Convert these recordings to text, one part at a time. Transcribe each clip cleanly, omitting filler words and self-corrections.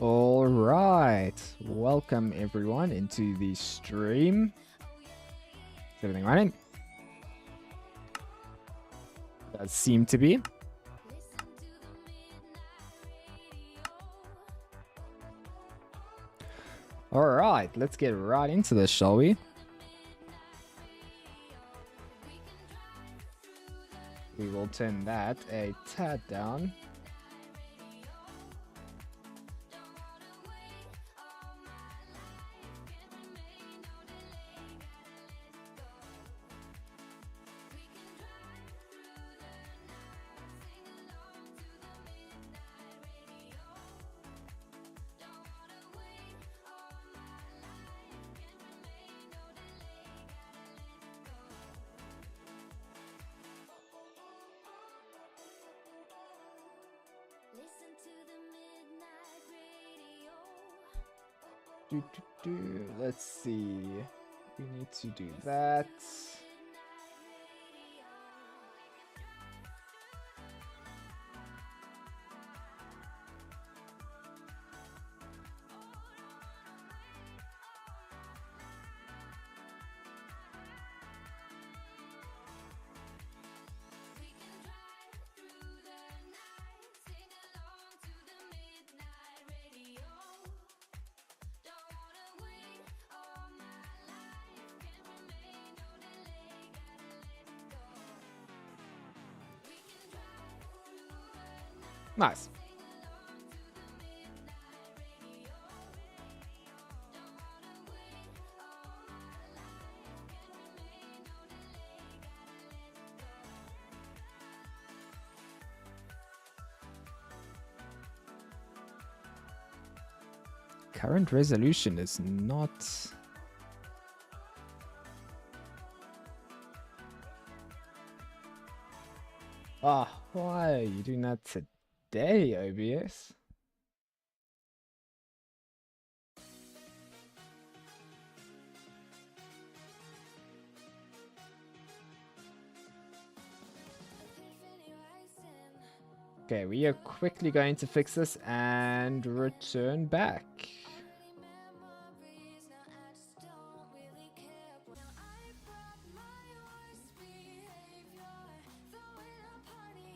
All right, welcome everyone into the stream. Is everything running? Does seem to be. All right, let's get right into this, shall we? We will turn that a tad down. Let's see. We need to do that. Nice. Current resolution is not... why are you doing that today, OBS? Okay, we are quickly going to fix this and return back.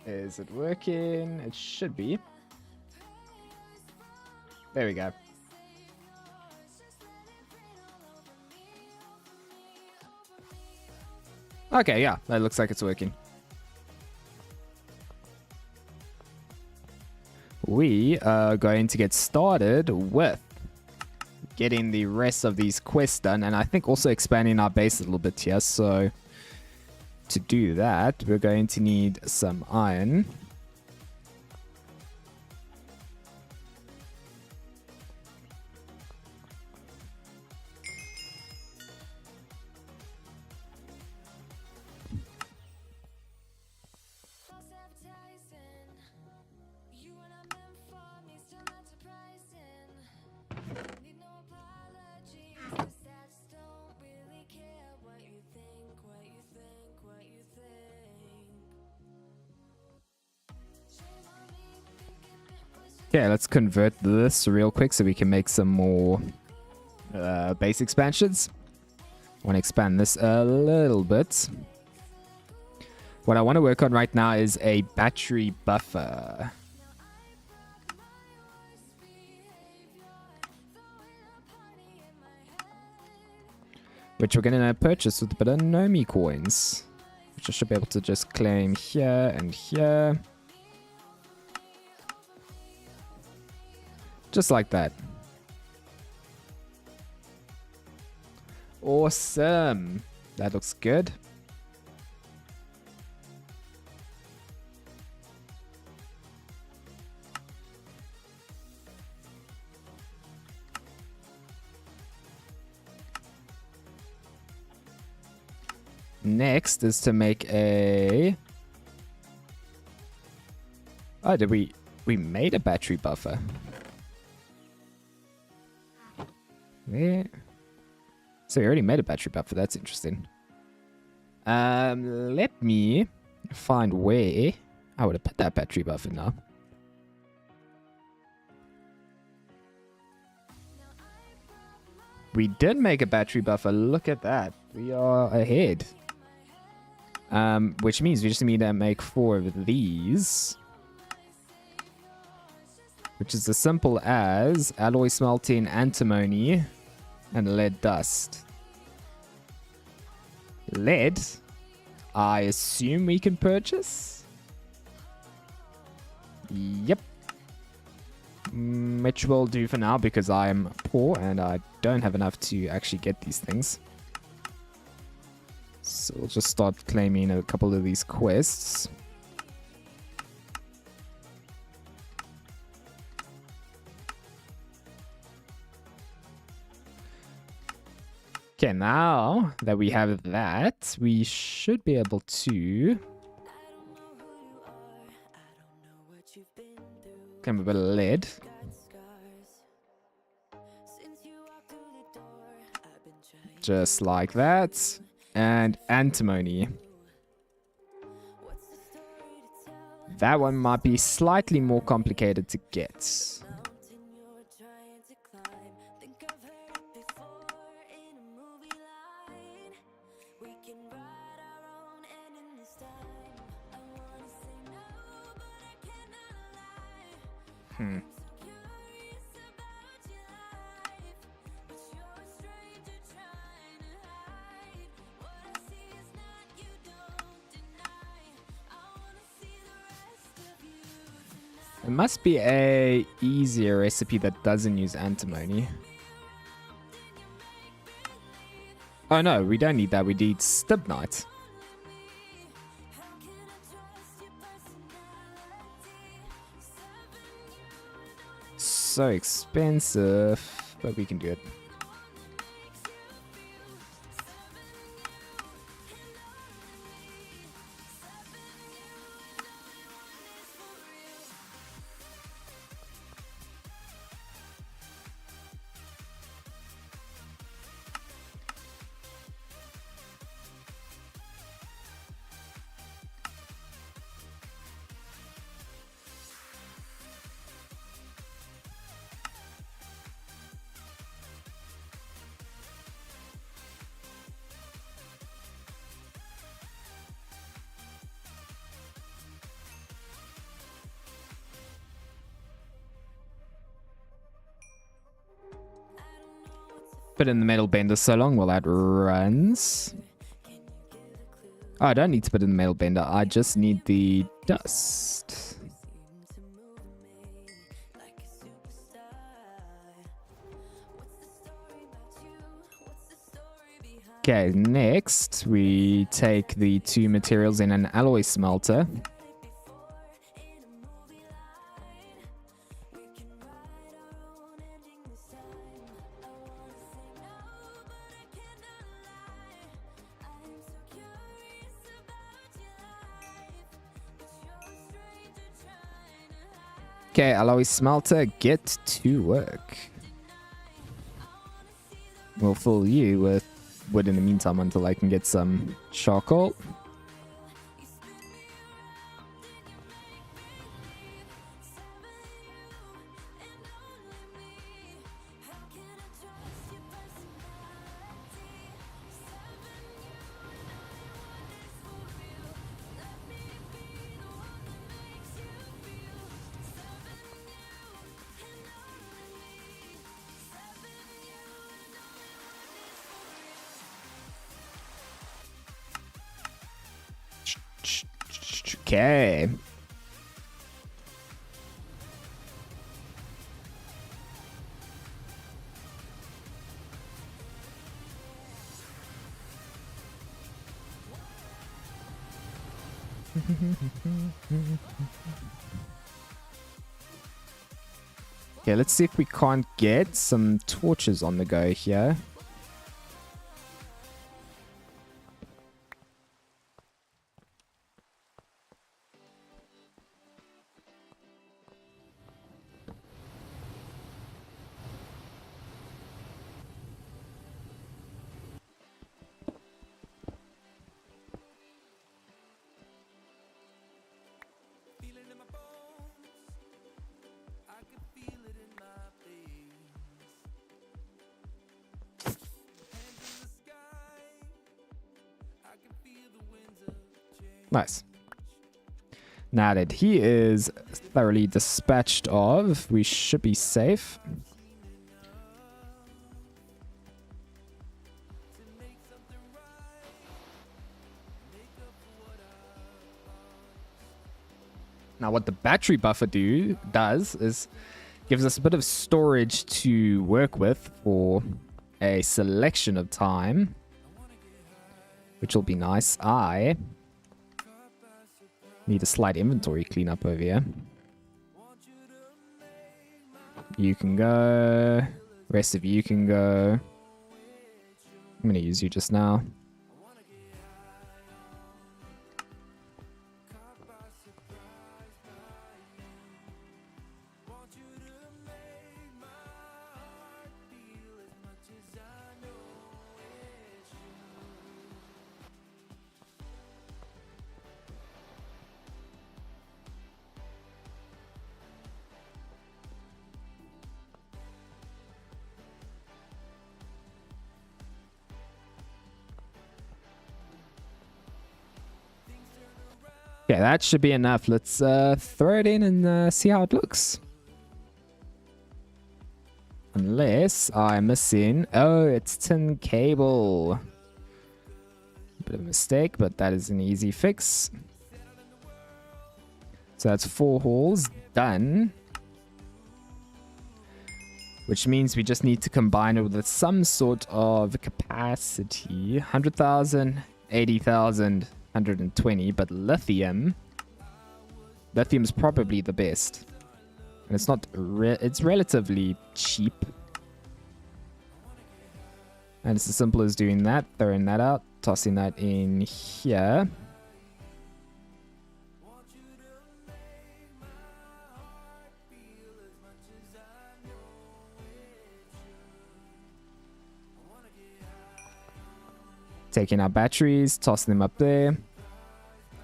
Is it working? It should be. There we go. Okay, yeah, that looks like it's working. We are going to get started with getting the rest of these quests done, and I think also expanding our base a little bit here. So to do that, we're going to need some iron. Okay, let's convert this real quick so we can make some more base expansions. I want to expand this a little bit. What I want to work on right now is a battery buffer. Which we're going to purchase with a bit of Nomi coins. Which I should be able to just claim here and here. Just like that. Awesome. That looks good. Next is to make a... Oh, did we made a battery buffer. There. So we already made a battery buffer. That's interesting. Let me find where I would have put that battery buffer now. we did make a battery buffer. Look at that. We are ahead. Which means we just need to make 4 of these. Which is as simple as alloy smelting, antimony, and lead dust. Lead, I assume we can purchase? Yep. Which will do for now because I'm poor and I don't have enough to actually get these things. So we'll just start claiming a couple of these quests. Okay, now that we have that, we should be able to claim a bit of lead. Just like that. And antimony. That one might be slightly more complicated to get. It must be a easier recipe that doesn't use antimony. Oh no, we don't need that. We need stibnite. So expensive, but we can do it. Put in the metal bender so long while that runs. Oh, I don't need to put in the metal bender. I just need the dust. Okay, next we take the 2 materials in an alloy smelter. Okay, alloy smelter, get to work. We'll fill you with wood in the meantime until I can get some charcoal. Okay. Okay, let's see if we can't get some torches on the go here. Nice. Now that he is thoroughly dispatched of, we should be safe. Now what the battery buffer does is gives us a bit of storage to work with for a selection of time, which will be nice. I need a slight inventory cleanup over here. You can go. Rest of you can go. I'm going to use you just now. Okay, that should be enough. Let's throw it in and see how it looks. Unless I'm missing... Oh, it's tin cable. Bit of a mistake, but that is an easy fix. So that's 4 holes done. Which means we just need to combine it with some sort of capacity. 100,000, 80,000, 120, but lithium's probably the best. And it's not, it's relatively cheap. And it's as simple as doing that, throwing that out, tossing that in here. Taking our batteries, tossing them up there.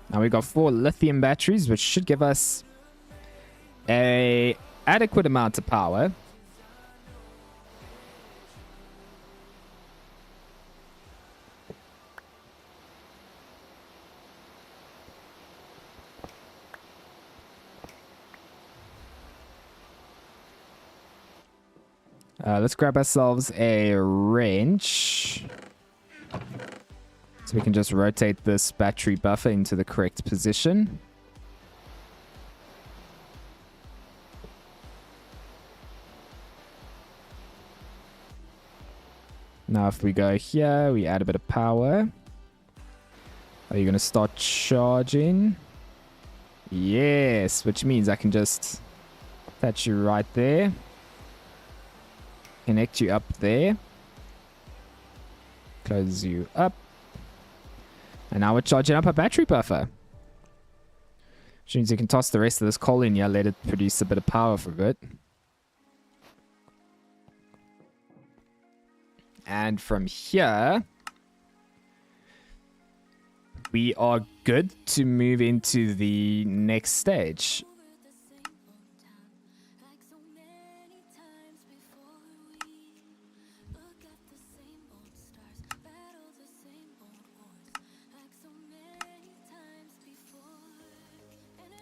Now we've got 4 lithium batteries, which should give us a adequate amount of power. Let's grab ourselves a wrench. So we can just rotate this battery buffer into the correct position. Now if we go here, we add a bit of power. Are you going to start charging? Yes, which means I can just attach you right there. Connect you up there. Close you up. And now we're charging up our battery buffer. Which means you can toss the rest of this coal in here, let it produce a bit of power for a bit. And from here, we are good to move into the next stage.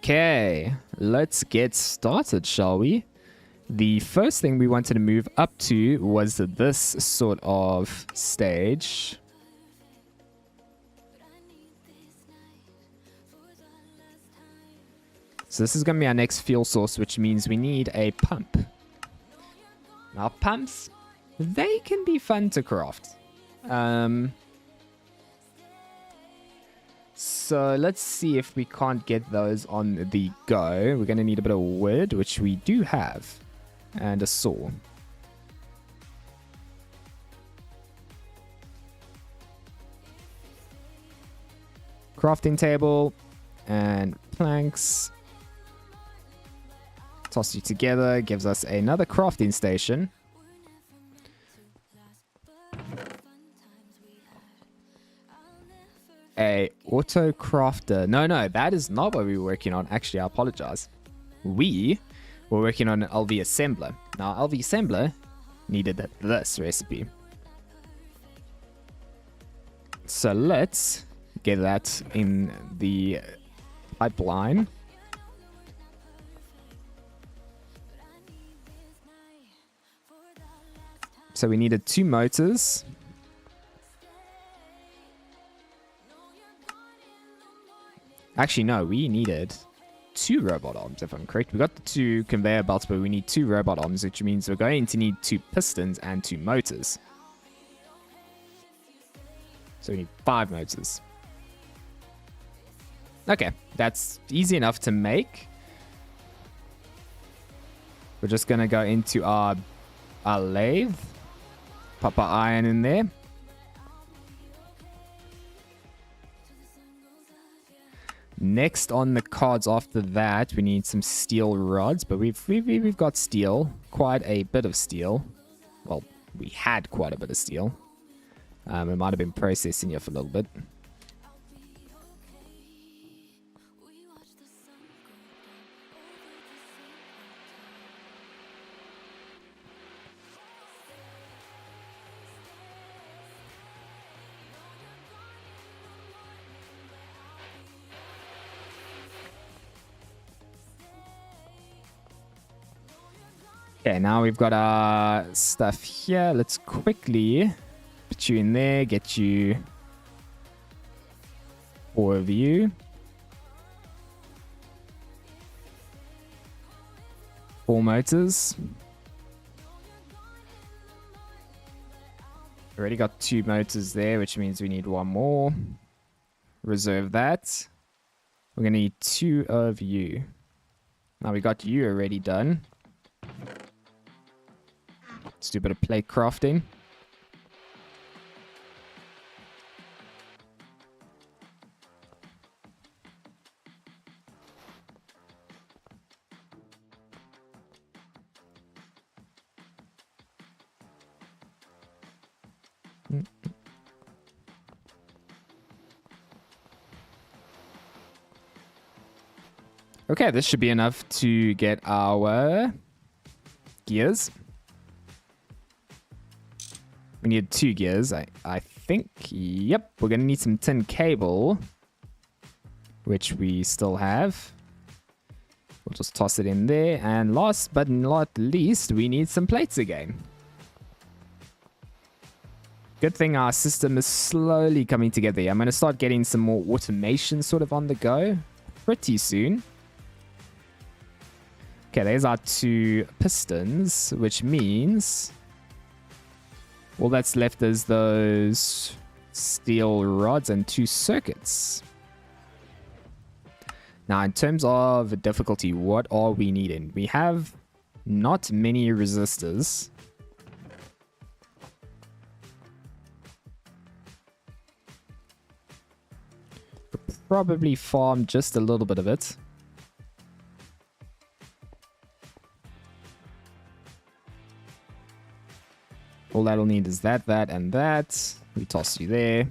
Okay, let's get started, shall we? The first thing we wanted to move up to was this sort of stage. So this is going to be our next fuel source, which means we need a pump. Now pumps, they can be fun to craft. So let's see if we can't get those on the go. We're going to need a bit of wood, which we do have, and a saw. Crafting table and planks. Toss you together, gives us another crafting station. A auto crafter. No, that is not what we were working on. Actually, I apologize. We were working on an LV assembler. Now, LV assembler needed this recipe. So let's get that in the pipeline. So we needed 2 motors. Actually, no, we needed 2 robot arms, if I'm correct. We got the 2 conveyor belts, but we need 2 robot arms, which means we're going to need 2 pistons and 2 motors. So we need 5 motors. Okay, that's easy enough to make. We're just going to go into our lathe. Pop our iron in there. Next on the cards after that, we need some steel rods, but we've got steel, quite a bit of steel. Well, we had quite a bit of steel. It might have been processing here for a little bit. Okay, now we've got our stuff here. Let's quickly put you in there, get you 4 of you. 4 motors. Already got 2 motors there, which means we need 1 more. Reserve that. We're going to need 2 of you. Now we got you already done. Let's do a bit of plate crafting. Okay, this should be enough to get our gears. We need 2 gears, I think. Yep, we're going to need some tin cable, which we still have. We'll just toss it in there. And last but not least, we need some plates again. Good thing our system is slowly coming together. I'm going to start getting some more automation sort of on the go pretty soon. Okay, there's our 2 pistons, which means all that's left is those steel rods and 2 circuits. Now, in terms of difficulty, what are we needing? We have not many resistors. We'll probably farm just a little bit of it. All that'll need is that, and that. We toss you there.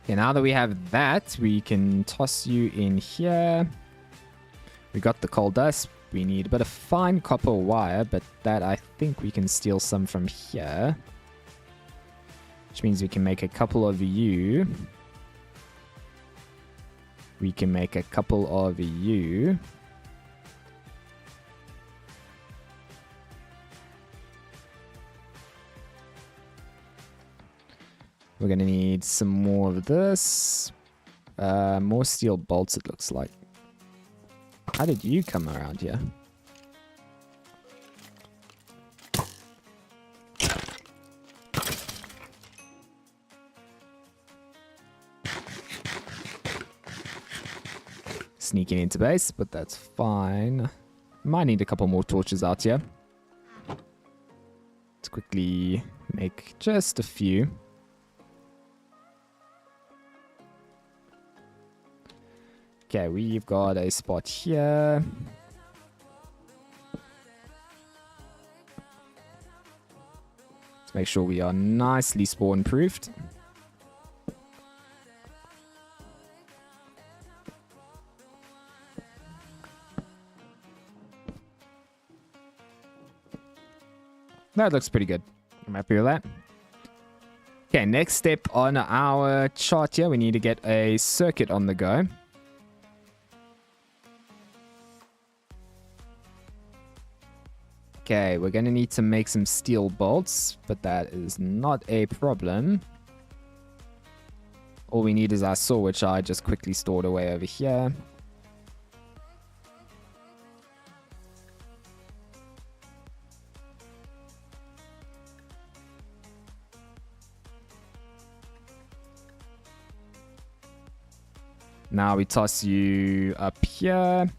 Okay, now that we have that, we can toss you in here. We got the coal dust. We need a bit of fine copper wire, but that I think we can steal some from here. Which means we can make a couple of you. We can make a couple of you. We're going to need some more of this. More steel bolts, it looks like. How did you come around here? sneaking into base, but that's fine. Might need a couple more torches out here. Let's quickly make just a few. Okay, we've got a spot here. Let's make sure we are nicely spawn proofed. That looks pretty good. I'm happy with that. Okay, next step on our chart here, we need to get a circuit on the go. Okay, we're going to need to make some steel bolts, but that is not a problem. All we need is our saw, which I just quickly stored away over here. Now we toss you up here.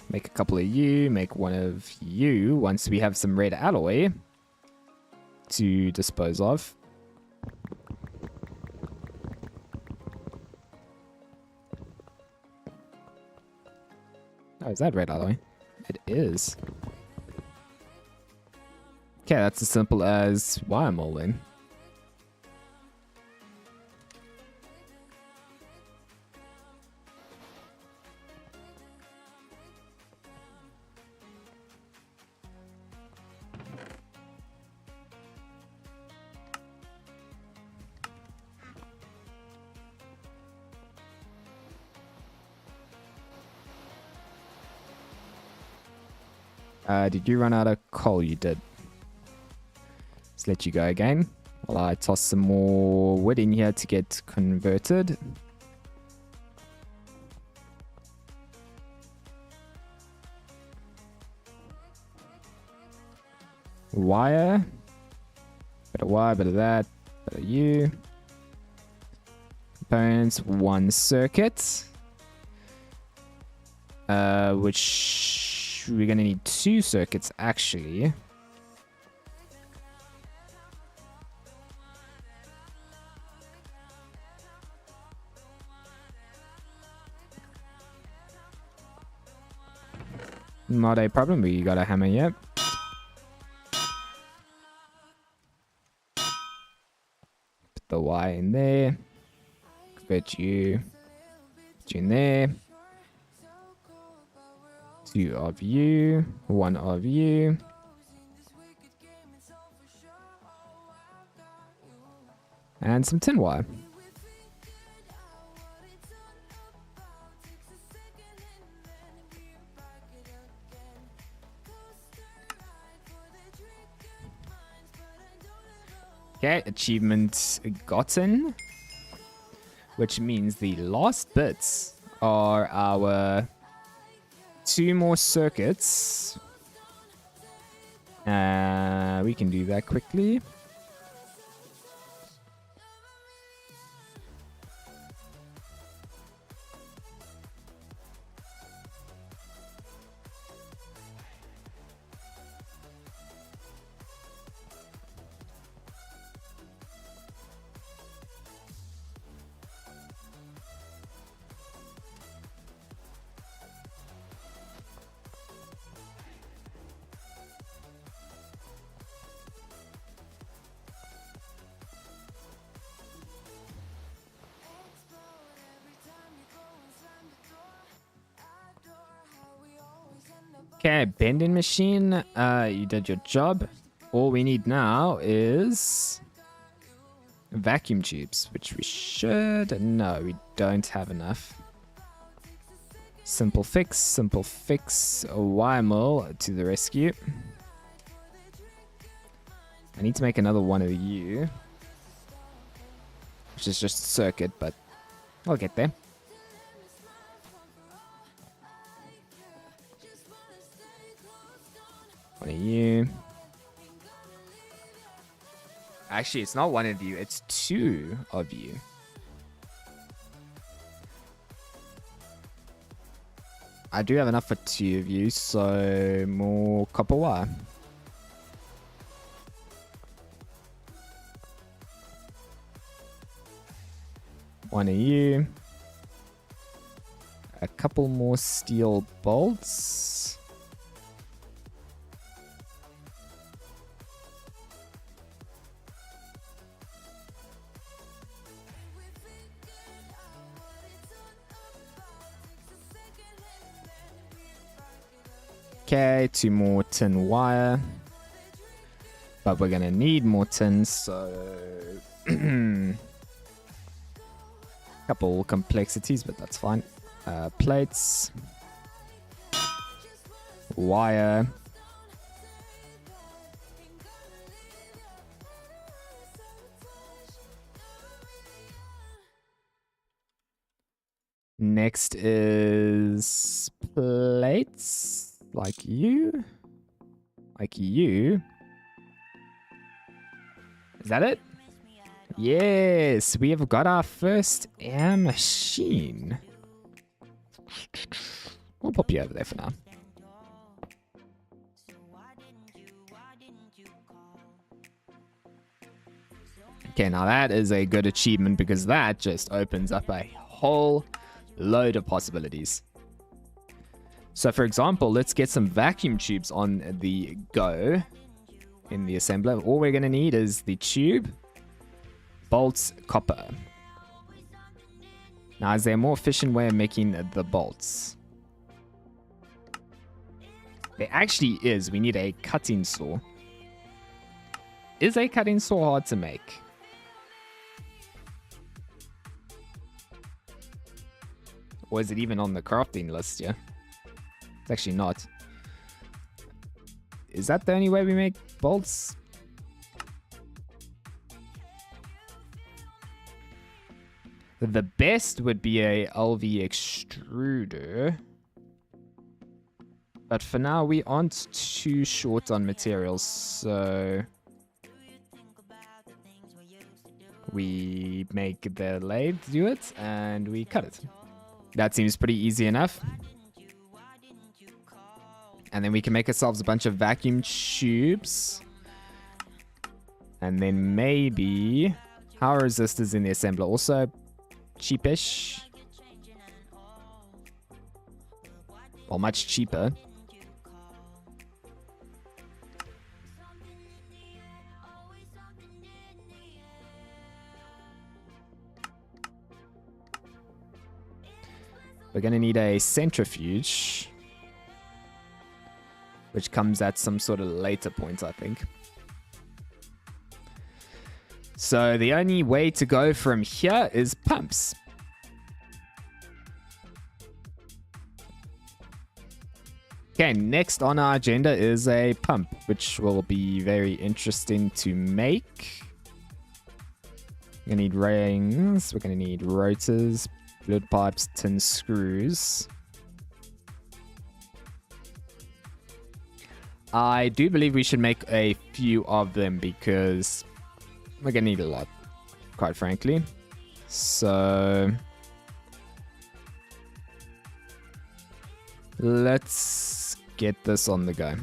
Make a couple of you, make one of you once we have some red alloy to dispose of. Oh, is that red alloy? It is. Okay, that's as simple as wire molding. Did you run out of coal? You did. Let's let you go again while I toss some more wood in here to get converted. Wire. Bit of wire, bit of that, bit of you. Components, one circuit. Which we're going to need two circuits actually. Not a problem, we got a hammer yet. Put the wire in there. Convert you. Put you in there. Two of you, one of you. And some tin wire. Okay, achievement gotten. Which means the last bits are our two more circuits. We can do that quickly. Okay, bending machine, you did your job. All we need now is vacuum tubes, which we should... No, we don't have enough. Simple fix, a wire mill to the rescue. I need to make another one of you, which is just a circuit, but I'll get there. One of you. Actually, it's not one of you, it's two of you. I do have enough for 2 of you, so more copper wire. One of you. A couple more steel bolts. Okay, 2 more tin wire. But we're gonna need more tin, so... couple complexities, but that's fine. Plates. Wire. Next is plates. Like you. Like you. Is that it? Yes, we have got our first air machine. We'll pop you over there for now. Okay, now that is a good achievement because that just opens up a whole load of possibilities. So for example, let's get some vacuum tubes on the go in the assembler. All we're going to need is the tube, bolts, copper. Now, is there a more efficient way of making the bolts? There actually is. We need a cutting saw. Is a cutting saw hard to make? Or is it even on the crafting list, yeah? It's actually not. Is that the only way we make bolts? The best would be a LV extruder. But for now, we aren't too short on materials, so... we make the lathe do it, and we cut it. That seems pretty easy enough. And then we can make ourselves a bunch of vacuum tubes. And then maybe power resistors in the assembler. Also cheapish. Well, much cheaper. We're going to need a centrifuge, which comes at some sort of later point, I think. So the only way to go from here is pumps. Okay, next on our agenda is a pump, which will be very interesting to make. We're going to need rings, we're going to need rotors, fluid pipes, tin screws. I do believe we should make a few of them because we're gonna need a lot, quite frankly. So let's get this on the go.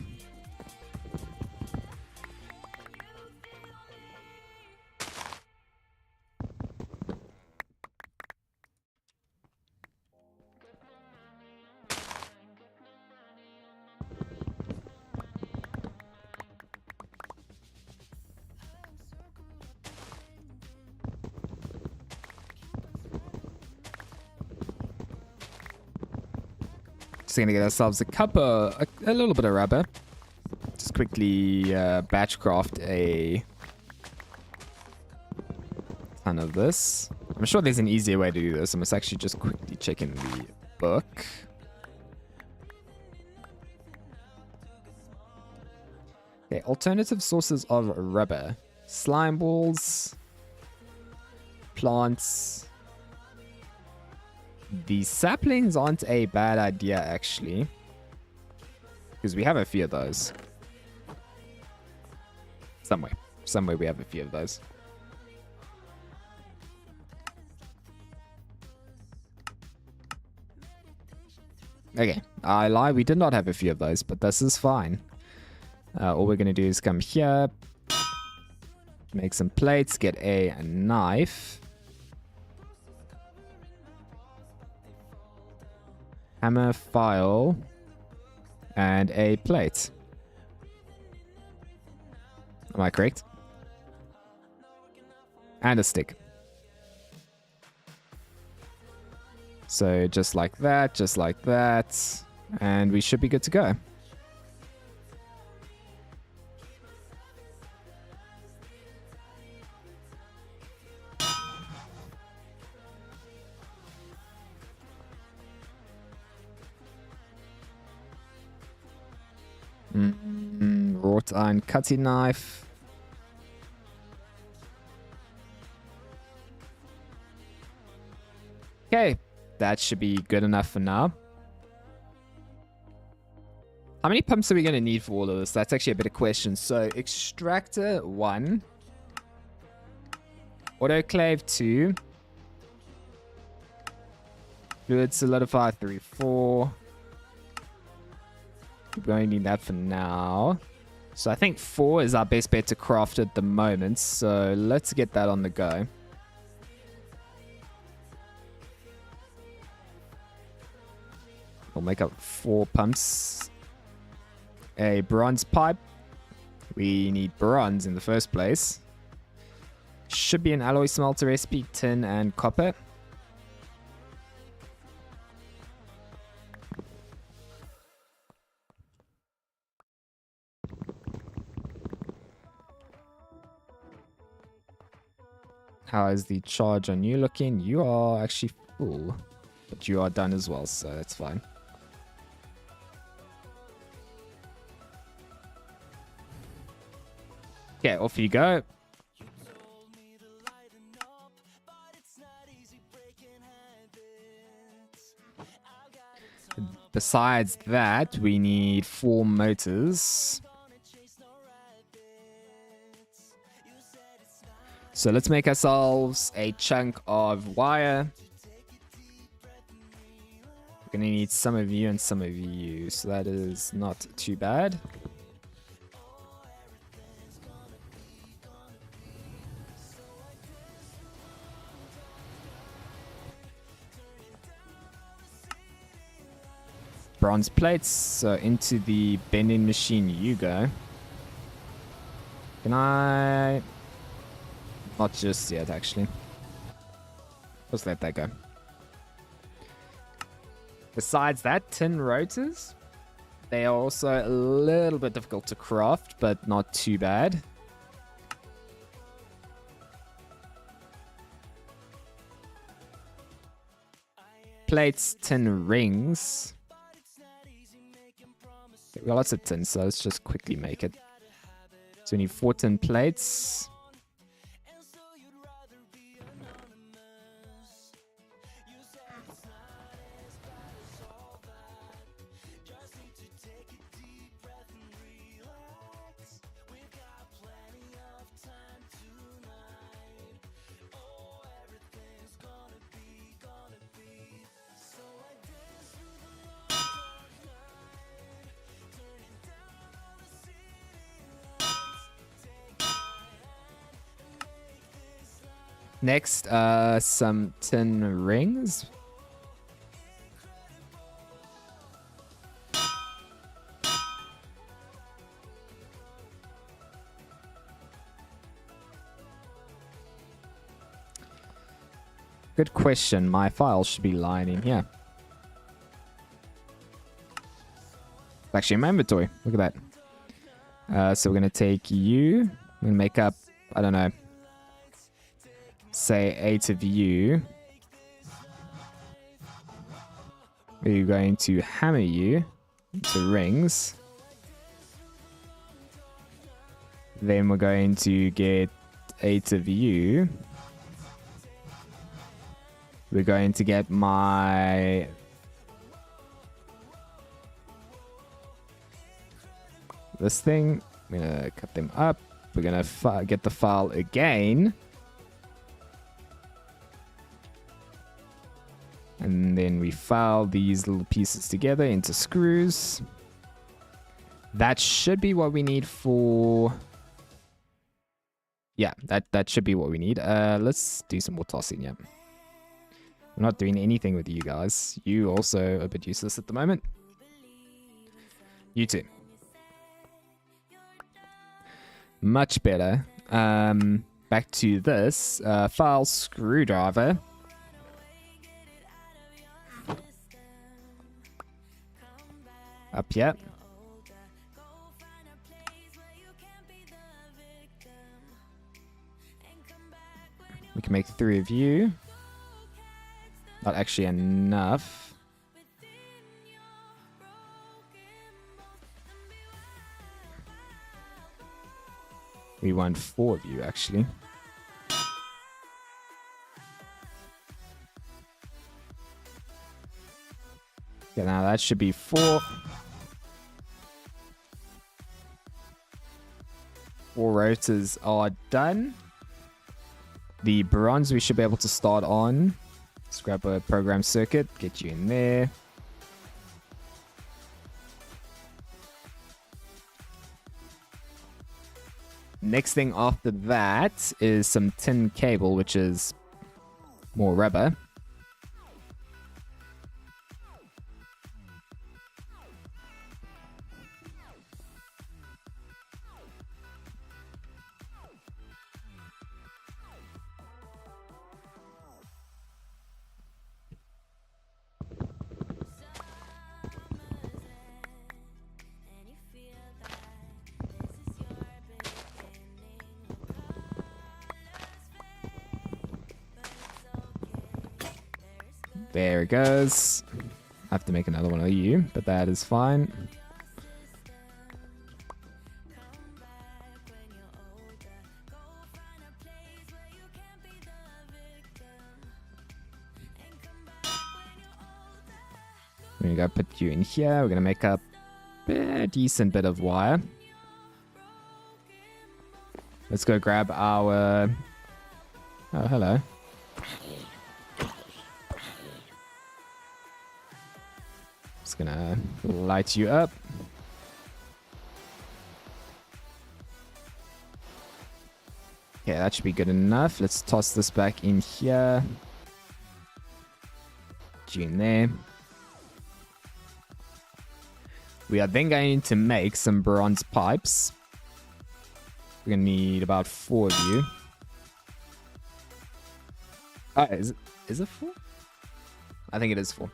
Just gonna get ourselves a cup of a little bit of rubber. Just quickly batch craft a ton of this. I'm sure there's an easier way to do this. I must actually just quickly check in the book. Okay, alternative sources of rubber. Slime balls, plants. The saplings aren't a bad idea, actually. Because we have a few of those. Somewhere we have a few of those. Okay, I lie. We did not have a few of those, but this is fine. All we're going to do is come here, make some plates, get a knife, hammer, file, and a plate. Am I correct? And a stick. So just like that, and we should be good to go. Wrought iron cutting knife. Okay, that should be good enough for now. How many pumps are we going to need for all of this? That's actually a better question. So, extractor 1. Autoclave 2. Fluid solidifier 3, 4. We're going to need that for now. So I think 4 is our best bet to craft at the moment. So let's get that on the go. We'll make up 4 pumps. A bronze pipe. We need bronze in the first place. Should be an alloy smelter recipe, tin and copper. How is the charge on you looking? You are actually full, but you are done as well, so that's fine. Okay, off you go. Besides that, we need 4 motors. So let's make ourselves a chunk of wire. We're going to need some of you and some of you, so that is not too bad. Bronze plates, so into the bending machine you go. Can I... Not just yet, actually. Just let that go. Besides that, tin rotors. They are also a little bit difficult to craft, but not too bad. Plates, tin rings. Okay, we got lots of tin, so let's just quickly make it. So we need 4 tin plates. Next, some tin rings. Good question. My file should be lying in here. It's actually in my inventory. Look at that. So we're going to take you. We're going to make up, I don't know, say 8 of you. We're going to hammer you into rings. Then we're going to get 8 of you. We're going to get my... this thing. I'm going to cut them up. We're going to get the file again. And then we file these little pieces together into screws. That should be what we need for... Yeah, that should be what we need. Let's do some more tossing, yeah. I'm not doing anything with you guys. You also a bit useless at the moment. You too. Much better. Back to this. File screwdriver. Up here. We can make 3 of you. Not actually enough. We want 4 of you, actually. Okay, now that should be 4. 4 rotors are done. The bronze we should be able to start on. Let's grab a program circuit, get you in there. Next thing after that is some tin cable, which is more rubber. There it goes. I have to make another one of you, but that is fine. We're gonna put you in here. We're gonna make up a decent bit of wire. Let's go grab our... Oh, hello. Just gonna light you up. Okay, that should be good enough. Let's toss this back in here. In there. We are then going to make some bronze pipes. We're gonna need about 4 of you. Oh, is it 4? I think it is 4.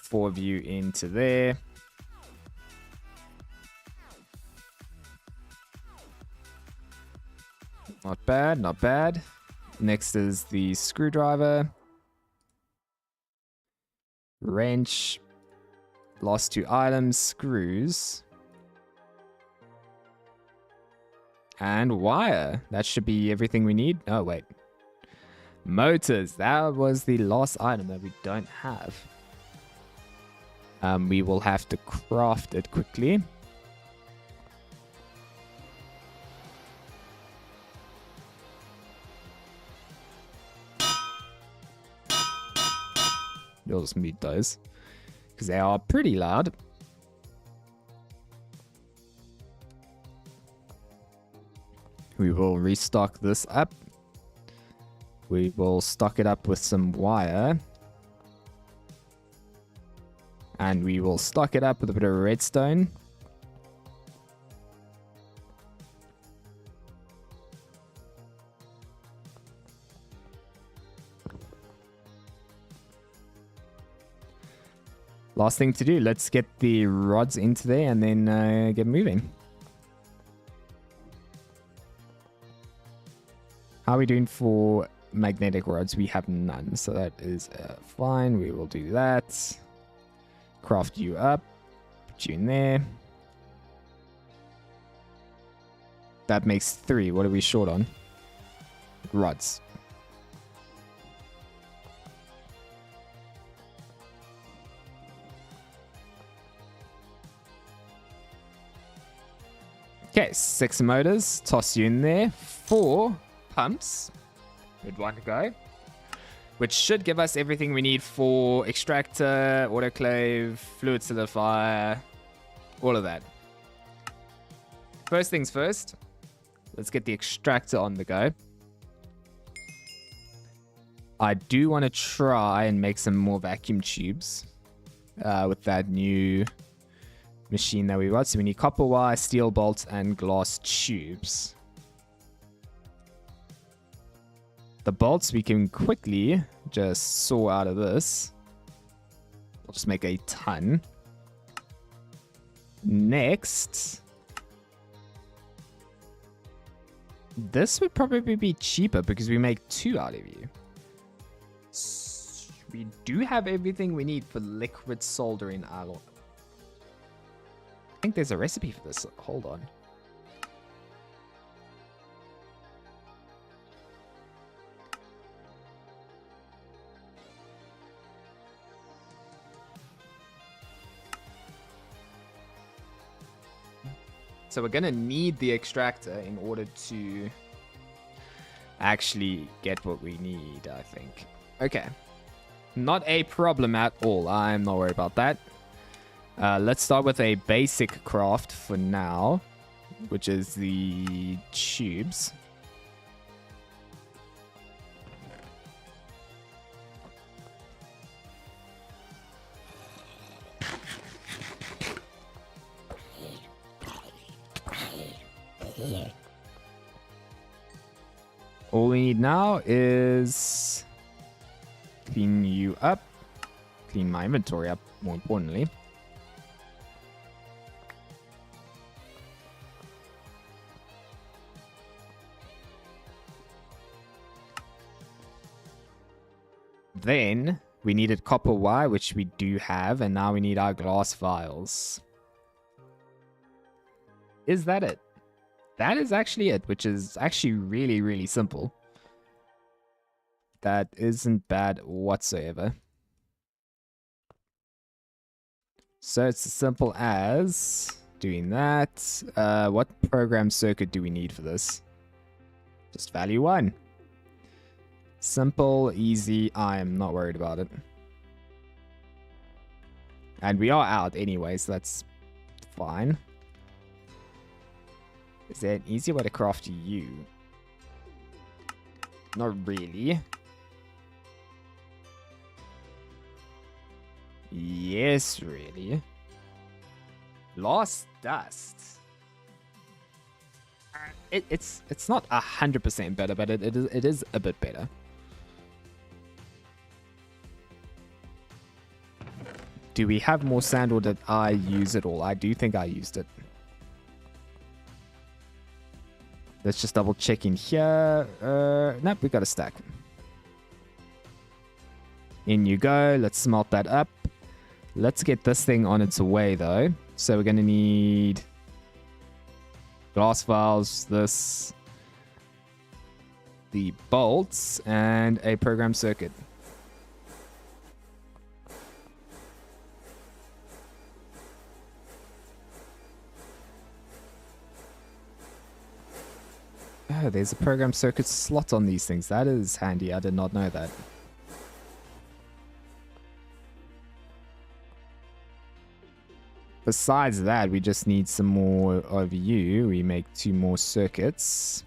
4 of you into there. Not bad, not bad. Next is the screwdriver. Wrench. Last 2 items, screws. And wire. That should be everything we need. Oh, wait. Motors. That was the last item that we don't have. We will have to craft it quickly. You'll just mute those, because they are pretty loud. We will restock this up. We will stock it up with some wire. And we will stock it up with a bit of redstone. Last thing to do, let's get the rods into there and then get moving. How are we doing for magnetic rods? We have none, so that is fine. We will do that. Craft you up. Put you in there. That makes 3. What are we short on? Rods. Okay, 6 motors. Toss you in there. 4 pumps. We'd want to go. Which should give us everything we need for extractor, autoclave, fluid solidifier, all of that. First things first, let's get the extractor on the go. I do want to try and make some more vacuum tubes with that new machine that we got. So we need copper wire, steel bolts, and glass tubes. The bolts we can quickly just saw out of this. I'll just make a ton. Next, this would probably be cheaper because we make 2 out of you. We do have everything we need for liquid soldering alloy. I think there's a recipe for this. Hold on. So we're going to need the extractor in order to actually get what we need, I think. Okay. Not a problem at all. I'm not worried about that. Let's start with a basic craft for now, which is the tubes. All we need now is clean you up, clean my inventory up, more importantly. Then we needed copper wire, which we do have, and now we need our glass vials. Is that it? That is actually it, which is actually really, really simple. That isn't bad whatsoever. So it's as simple as doing that. What program circuit do we need for this? Just value 1. Simple, easy. I am not worried about it. And we are out anyway, so that's fine. Is there an easier way to craft you? Not really. Yes, really. Lost dust. It's not 100% better, but it is a bit better. Do we have more sand, or did I use it all? I do think I used it. Let's just double check in here. Nope, we got a stack. In you go. Let's smelt that up. Let's get this thing on its way, though. So we're going to need glass vials, this, the bolts, and a program circuit. Oh, there's a program circuit slot on these things. That is handy. I did not know that. Besides that, we just need some more of you. We make 2 more circuits.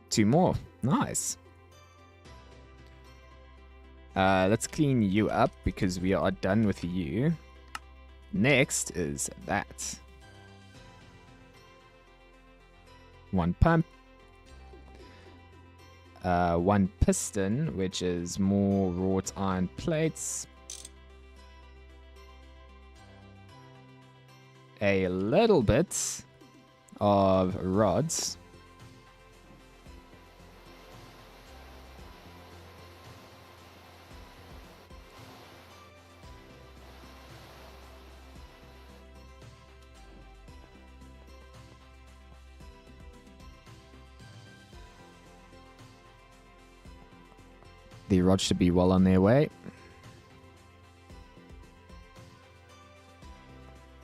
Two more. Nice. Let's clean you up because we are done with you. Next is that. 1 pump. 1 piston, which is more wrought iron plates. A little bit of rods. The rods should be well on their way.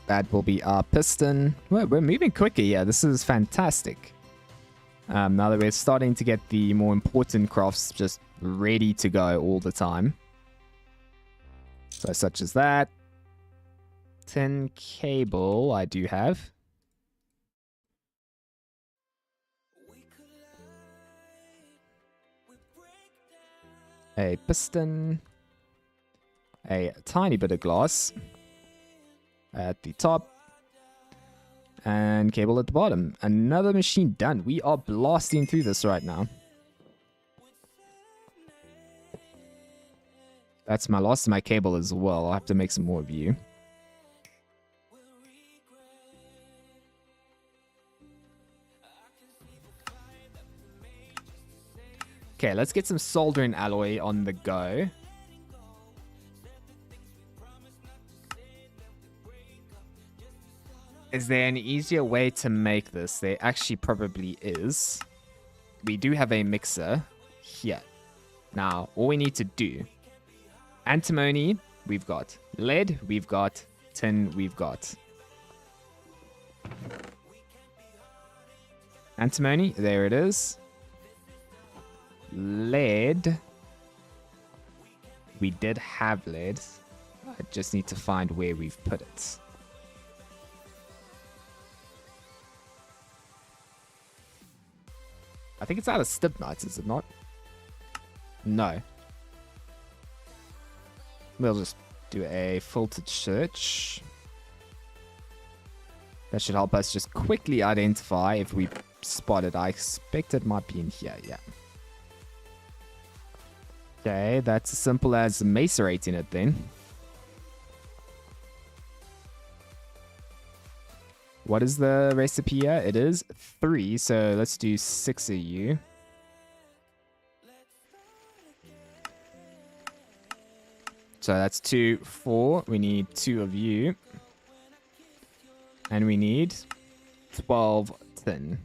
That will be our piston. Well, we're moving quicker. Yeah, this is fantastic. Now that we're starting to get the more important crafts just ready to go all the time. So such as that. 10 cable I do have. A piston. A tiny bit of glass at the top. And cable at the bottom. Another machine done. We are blasting through this right now. That's my loss of my cable as well. I'll have to make some more of you. Okay, let's get some soldering alloy on the go. Is there an easier way to make this? There actually probably is. We do have a mixer here. Now, all we need to do... Antimony, we've got. Lead, we've got. Tin, we've got. Antimony, there it is. Lead. We did have lead. I just need to find where we've put it. I think it's out of stibnites, is it not? No. We'll just do a filtered search. That should help us just quickly identify if we spot it. I expect it might be in here, yeah. Okay, that's as simple as macerating it then. What is the recipe here? It is 3, so let's do 6 of you. So that's 2, 4. We need 2 of you. And we need 12 tin.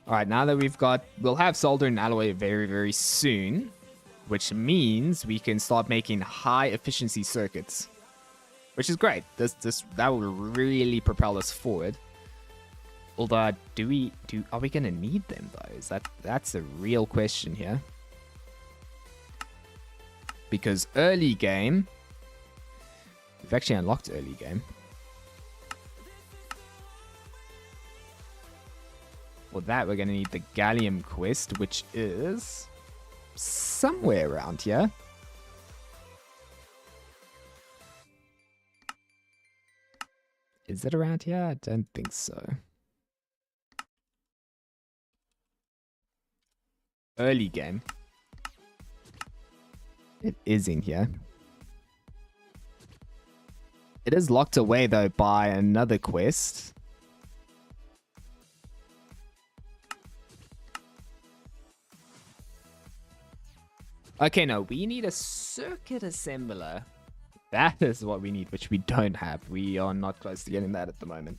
Alright, now that we'll have soldering alloy very, very soon, which means we can start making high efficiency circuits, which is great. That will really propel us forward. Although, are we gonna need them though? That's a real question here. Because early game, we've actually unlocked early game. For that, we're going to need the gallium quest, which is somewhere around here. Is it around here? I don't think so. Early game. It is in here. It is locked away, though, by another quest. Okay, no, we need a circuit assembler. That is what we need, which we don't have. We are not close to getting that at the moment.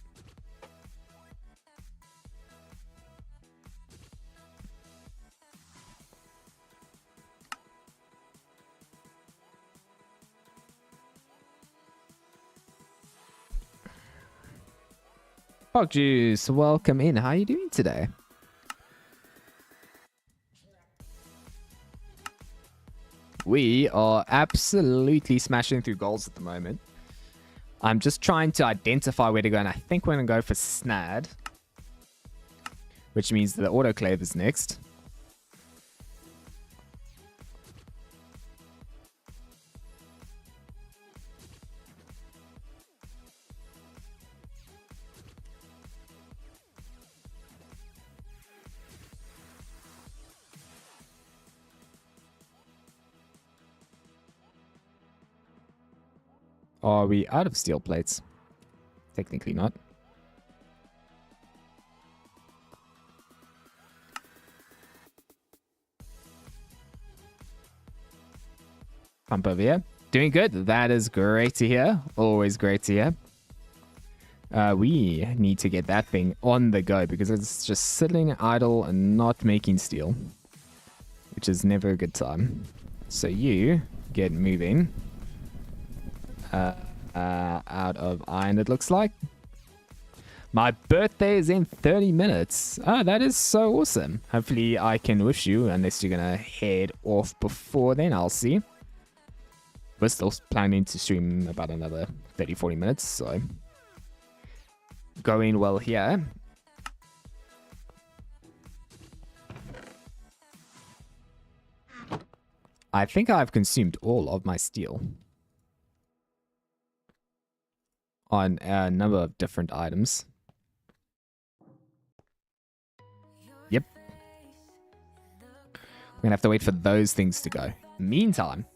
Pog Juice, welcome in. How are you doing today? We are absolutely smashing through goals at the moment. I'm just trying to identify where to go, and I think we're going to go for Snad, which means the autoclave is next. Are we out of steel plates? Technically not. Pump over here. Doing good. That is great to hear. Always great to hear. We need to get that thing on the go because it's just sitting idle and not making steel, which is never a good time. So you get moving. Out of iron, it looks like. My birthday is in 30 minutes. Oh, that is so awesome. Hopefully I can wish you, unless you're gonna head off before then. I'll see. We're still planning to stream about another 30-40 minutes, so going well here. I think I've consumed all of my steel on a number of different items. Yep. We're gonna have to wait for those things to go. Meantime,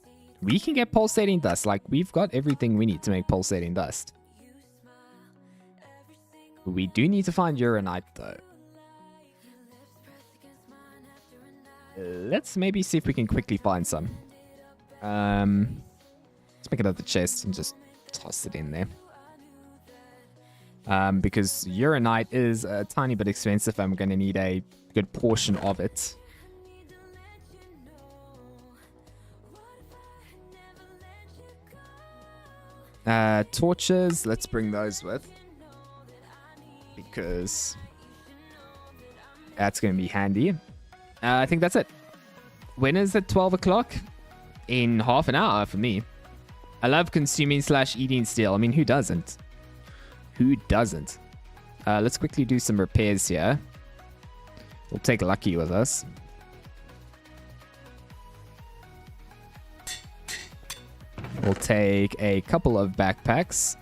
we can get pulsating dust. Like, we've got everything we need to make pulsating dust. We do need to find uranite, though. Let's maybe see if we can quickly find some. Let's make another chest and just toss it in there. Because uranite is a tiny bit expensive and we're going to need a good portion of it. Torches, let's bring those with. Because that's going to be handy. I think that's it. When is it 12 o'clock? In half an hour for me. I love consuming / eating steel. I mean, who doesn't? Who doesn't? Let's quickly do some repairs here. We'll take Lucky with us. We'll take a couple of backpacks.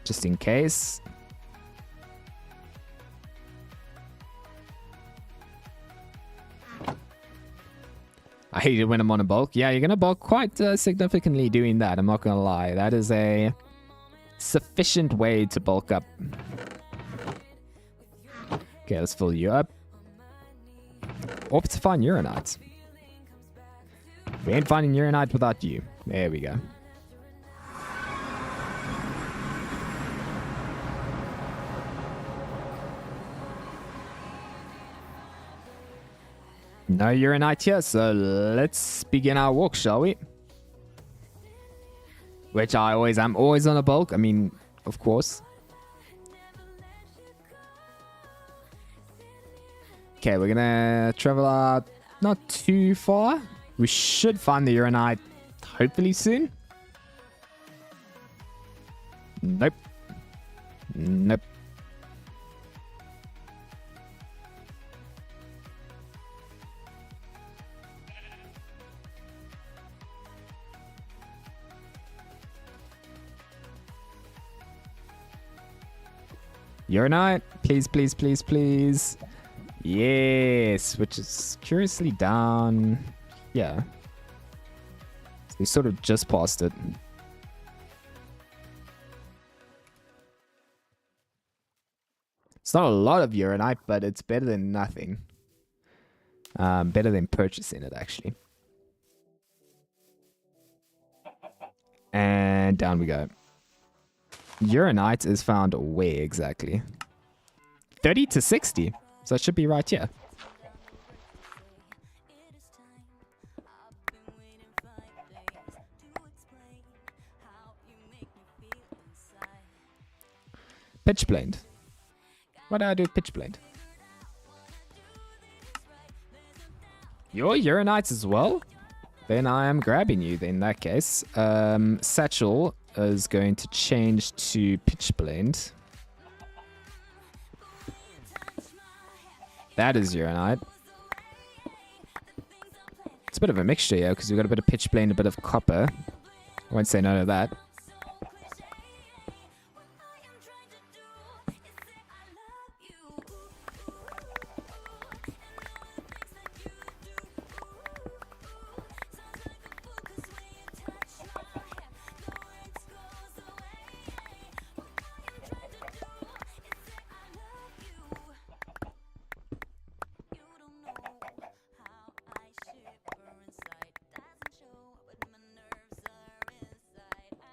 Just in case. I hate it when I'm on a bulk. Yeah, you're going to bulk quite significantly doing that. I'm not going to lie. That is a sufficient way to bulk up. Okay, let's fill you up. Off to find uranite. We ain't finding uranite without you. There we go. No uranite here, so let's begin our walk, shall we? Which I'm always on a bulk. I mean, of course. Okay, we're gonna travel out not too far. We should find the uranite hopefully soon. Nope. Nope. Uranite, please, please, please, please. Yes, which is curiously down here. So we sort of just passed it. It's not a lot of uranite, but it's better than nothing. Better than purchasing it, actually. And down we go. Uranite is found where exactly? 30 to 60. So it should be right here. Pitch blend. What do I do with pitch blend? Your uranites as well? Then I am grabbing you in that case. Satchel is going to change to pitch blend. That is uranite. It's a bit of a mixture here because we've got a bit of pitch blend, a bit of copper. I won't say no to that.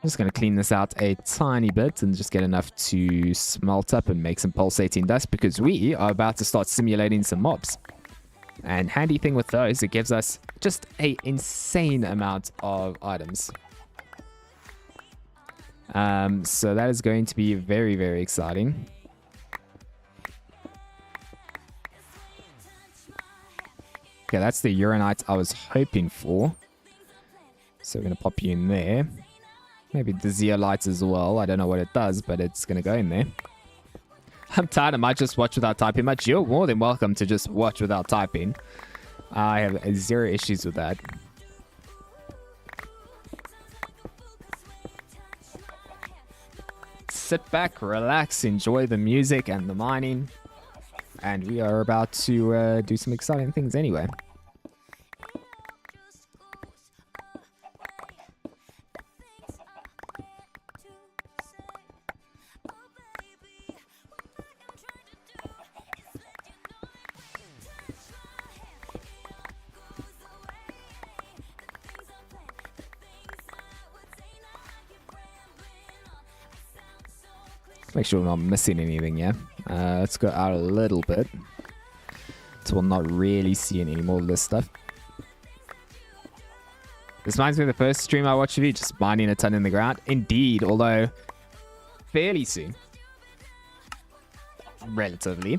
Just going to clean this out a tiny bit and just get enough to smelt up and make some pulsating dust, because we are about to start simulating some mobs. And handy thing with those, it gives us just an insane amount of items. So that is going to be very, very exciting. Okay, that's the uranite I was hoping for. So we're going to pop you in there. Maybe the zeolite as well. I don't know what it does, but it's going to go in there. I'm tired. I might just watch without typing much. You're more than welcome to just watch without typing. I have zero issues with that. Sit back, relax, enjoy the music and the mining. And we are about to do some exciting things anyway. Make sure we're not missing anything, yeah? Let's go out a little bit, so we'll not really see any more of this stuff. This reminds me of the first stream I watched of you, just mining a ton in the ground. Indeed, although fairly soon, relatively,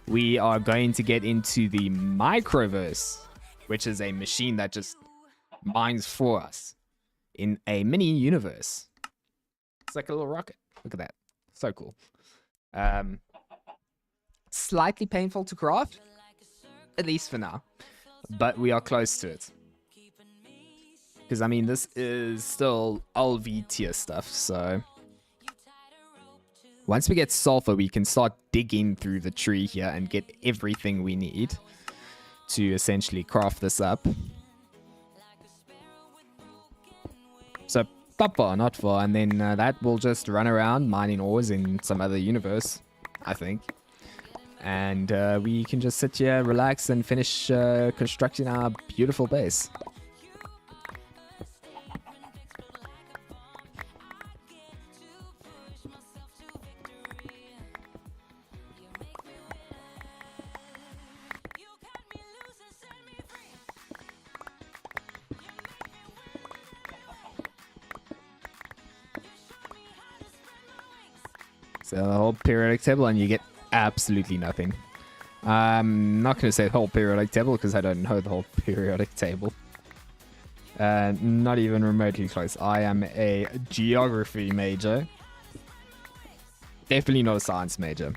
we are going to get into the microverse, which is a machine that just mines for us in a mini universe. It's like a little rocket. Look at that. So cool. Slightly painful to craft, at least for now, but we are close to it. Because, I mean, this is still LV tier stuff, so once we get sulfur, we can start digging through the tree here and get everything we need to essentially craft this up. So, not far, not far, and then that will just run around mining ores in some other universe, I think. And we can just sit here, relax, and finish constructing our beautiful base. So the whole periodic table and you get absolutely nothing. I'm not going to say the whole periodic table because I don't know the whole periodic table. Not even remotely close. I am a geography major. Definitely not a science major.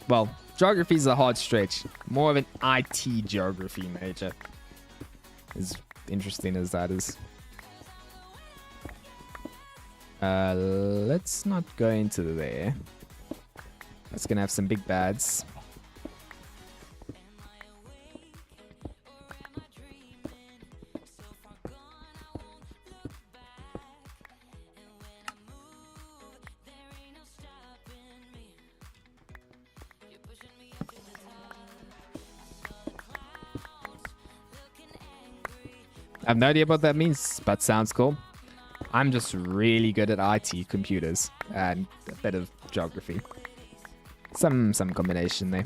Well, geography is a hard stretch. More of an IT geography major. As interesting as that is. Let's not go into there. That's gonna have some big bads. I have no idea what that means, but sounds cool. I'm just really good at IT, computers, and a bit of geography. Some combination there.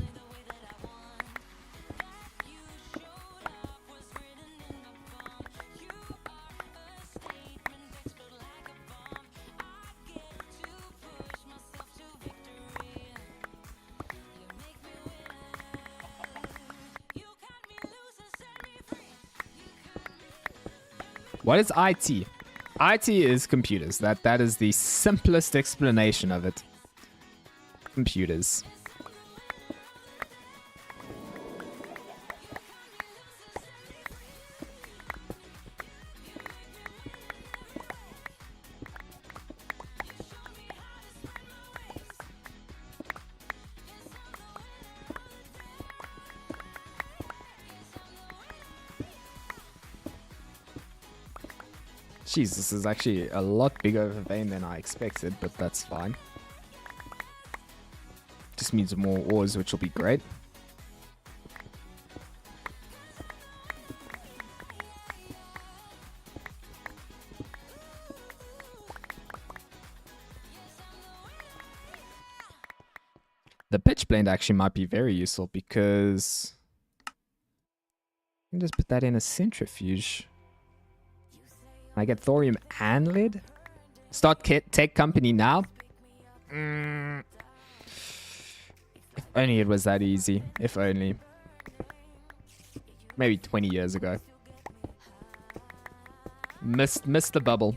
What is IT? IT is computers. That is the simplest explanation of it. Computers. Jeez, this is actually a lot bigger of a vein than I expected, but that's fine. Just means more ores, which will be great. The pitch blend actually might be very useful because you can just put that in a centrifuge. I get thorium and lead. Start tech company now. If only it was that easy. If only. Maybe 20 years ago. Missed the bubble.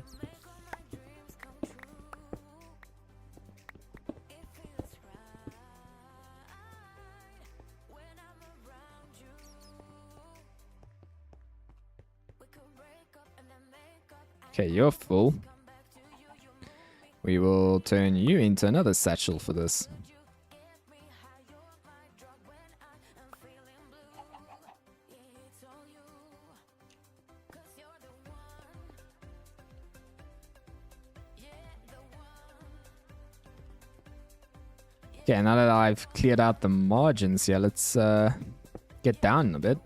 Okay, you're full. We will turn you into another satchel for this. Okay, now that I've cleared out the margins here, let's get down a bit.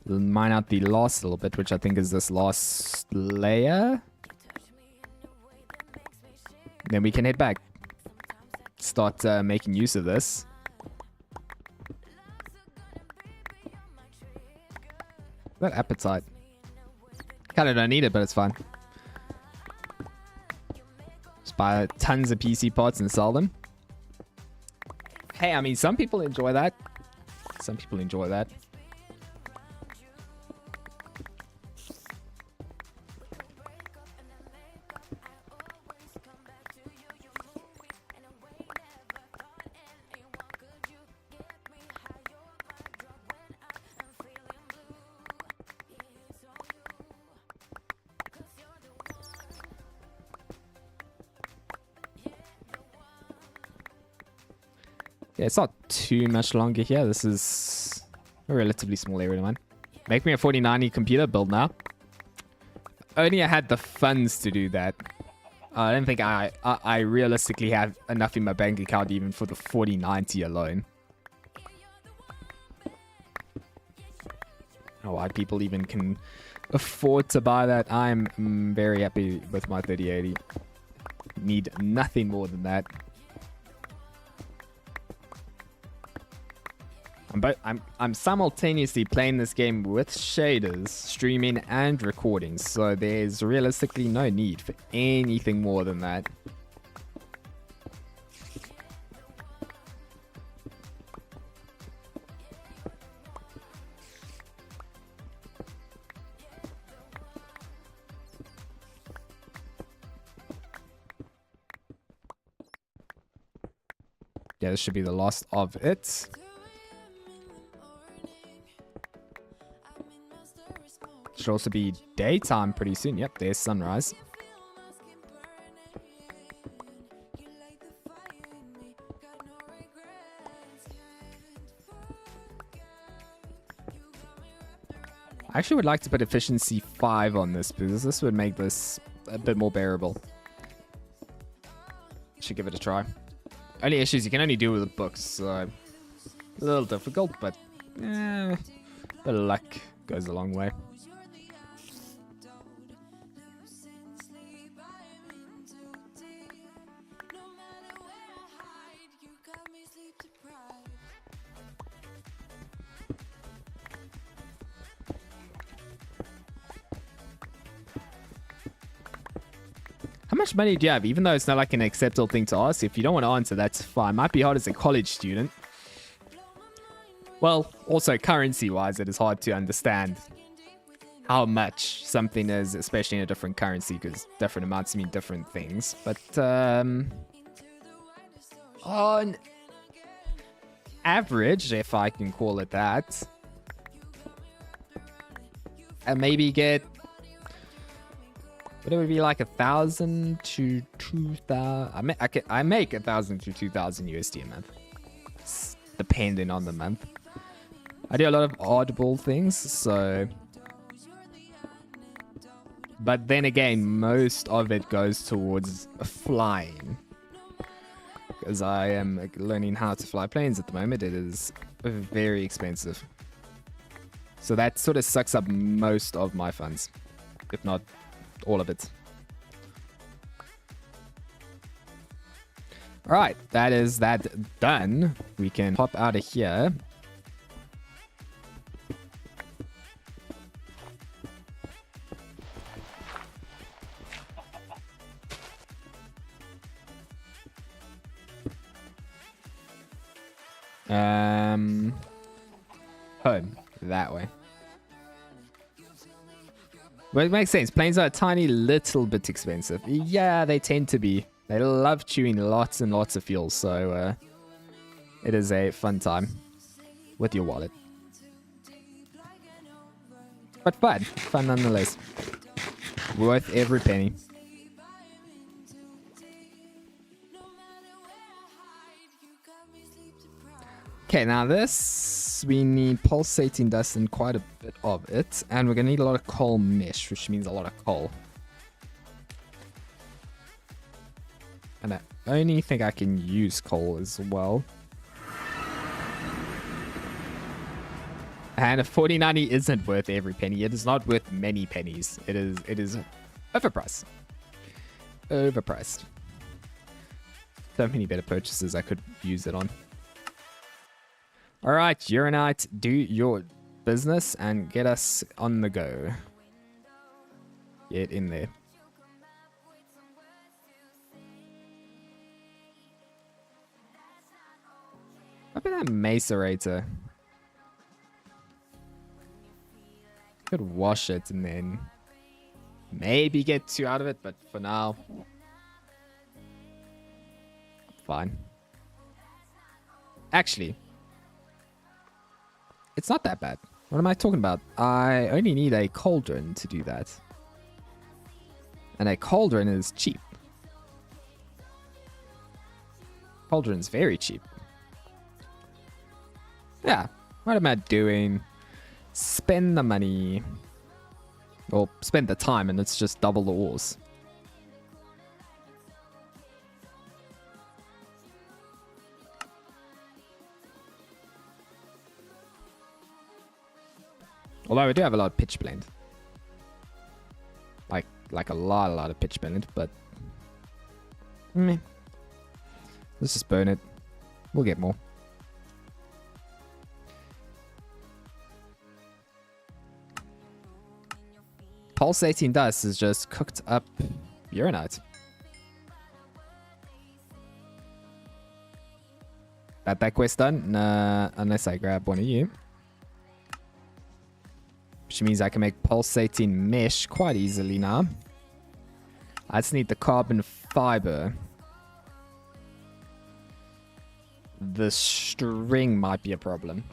We'll mine out the last little bit, which I think is this last layer. Then we can head back. Start making use of this. That appetite. Kinda don't need it, but it's fine. Just buy tons of PC parts and sell them. Hey, I mean, some people enjoy that. Some people enjoy that. Yeah, it's not too much longer here. This is a relatively small area, man. Make me a 4090 computer build now. Only I had the funds to do that. I don't think I realistically have enough in my bank account even for the 4090 alone. Oh, why people even can afford to buy that. I'm very happy with my 3080. Need nothing more than that. I'm simultaneously playing this game with shaders, streaming and recording, so there's realistically no need for anything more than that. Yeah, this should be the last of it. Should also be daytime pretty soon. Yep, there's sunrise. I actually would like to put efficiency 5 on this because this would make this a bit more bearable. Should give it a try. Only issues you can only do with the books, so a little difficult, but a bit of luck goes a long way. How much money do you have? Even though it's not like an acceptable thing to ask, if you don't want to answer, that's fine. Might be hard as a college student. Well, also currency-wise, it is hard to understand how much something is, especially in a different currency, because different amounts mean different things. But on average, if I can call it that, I maybe get... But it would be like 1,000 to 2,000. I make 1,000 to 2,000 USD a month. It's depending on the month. I do a lot of oddball things, so. But then again, most of it goes towards flying, because I am learning how to fly planes at the moment. It is very expensive, so that sort of sucks up most of my funds, if not all of it. All right, that is that done. We can pop out of here. Home that way. Well, it makes sense. Planes are a tiny little bit expensive. Yeah, they tend to be. They love chewing lots and lots of fuel, so it is a fun time with your wallet. But fun nonetheless. Worth every penny. Okay, now this, we need pulsating dust and quite a bit of it. And we're going to need a lot of coal mesh, which means a lot of coal. And I only think I can use coal as well. And a 4090 isn't worth every penny. It is not worth many pennies. It is overpriced. Overpriced. So many better purchases I could use it on. All right, Uranite, do your business and get us on the go. Get in there. Look at that macerator. Could wash it and then maybe get 2 out of it, but for now, fine. Actually, it's not that bad. What am I talking about? I only need a cauldron to do that. And a cauldron is cheap. Cauldron's very cheap. Yeah. What am I doing? Spend the money. Or spend the time and it's just double the ores. Although we do have a lot of pitch blend. Like a lot of pitch blend, but meh. Let's just burn it. We'll get more. Pulsating dust is just cooked up uranite. That quest done? Nah, unless I grab one of you. Which means I can make pulsating mesh quite easily now. I just need the carbon fiber. The string might be a problem.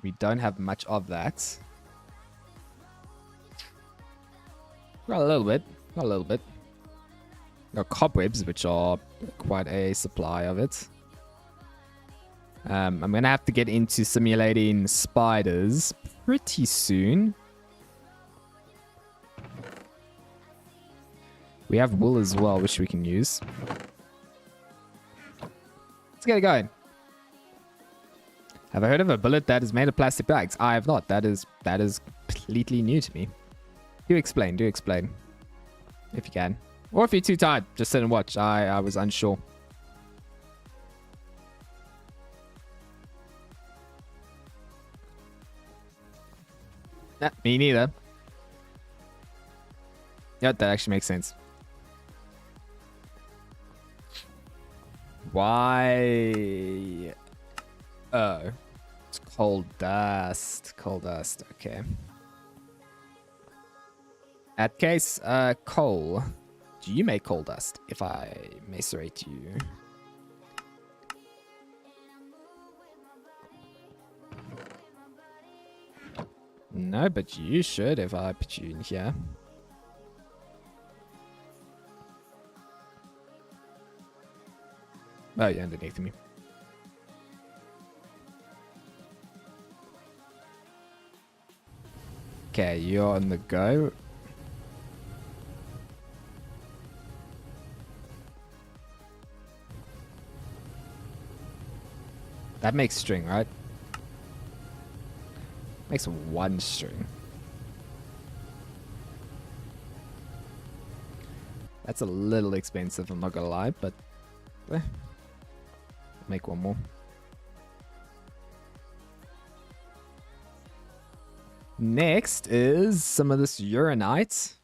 We don't have much of that. Got a little bit. Not a little bit. Got cobwebs, which are quite a supply of it. I'm going to have to get into simulating spiders pretty soon. We have wool as well, which we can use. Let's get it going. Have I heard of a bullet that is made of plastic bags? I have not. That is completely new to me. Do explain. If you can. Or if you're too tired, just sit and watch. I was unsure. Nah, me neither. Yep, that actually makes sense. Why? Oh. It's coal dust. Coal dust. Okay. That case, coal. Do you make coal dust if I macerate you? No, but you should if I put you in here. Oh, you're underneath me. Okay, you're on the go. That makes string, right? Makes 1 string. That's a little expensive, I'm not gonna lie, but make one more. Next is some of this uranite.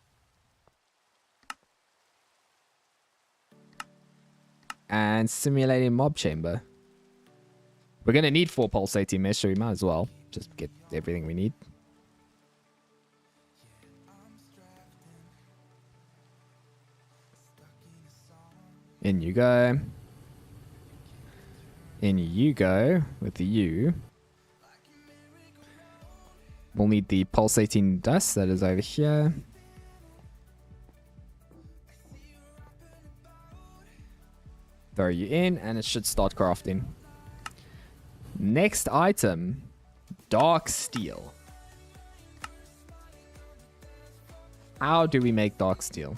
And simulating mob chamber. We're going to need 4 pulsating mesh, so we might as well just get everything we need. In you go. In you go with the U. We'll need the pulsating dust that is over here. Throw you in and it should start crafting. Next item, dark steel. How do we make dark steel?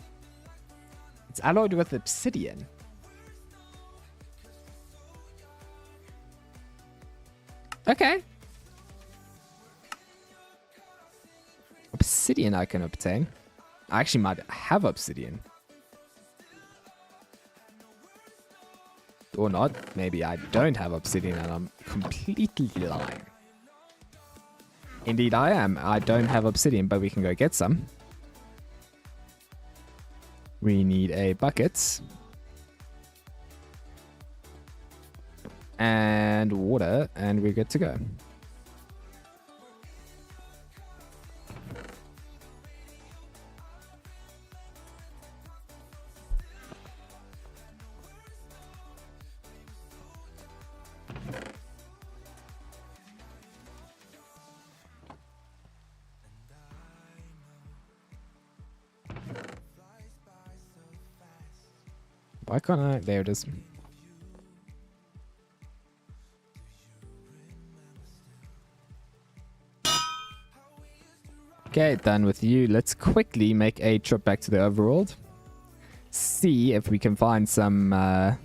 It's alloyed with obsidian. Okay. Obsidian I can obtain. I actually might have obsidian. Or not. Maybe I don't have obsidian and I'm completely lying. Indeed I am. I don't have obsidian, but we can go get some. We need a bucket. And water, and we're good to go. Why can't I? There it is. Okay, done with you. Let's quickly make a trip back to the overworld. See if we can find some a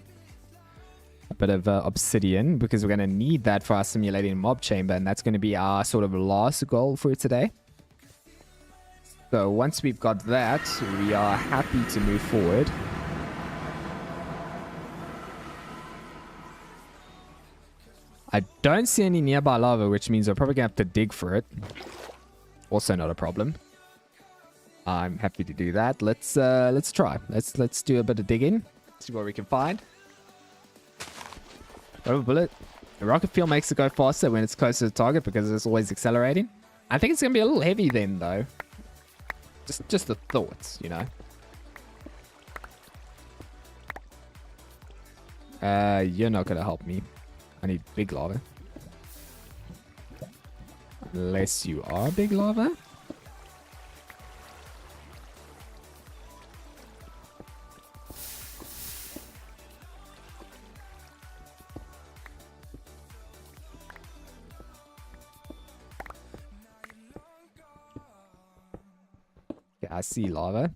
bit of obsidian, because we're going to need that for our simulating mob chamber, and that's going to be our sort of last goal for today. So once we've got that, we are happy to move forward. I don't see any nearby lava, which means we're probably going to have to dig for it. Also not a problem. I'm happy to do that. Let's try. Let's do a bit of digging. See what we can find. Over bullet. The rocket fuel makes it go faster when it's close to the target because it's always accelerating. I think it's going to be a little heavy then, though. Just the thoughts, you know. You're not going to help me. I need big lava. Unless you are big lava. Yeah, I see lava.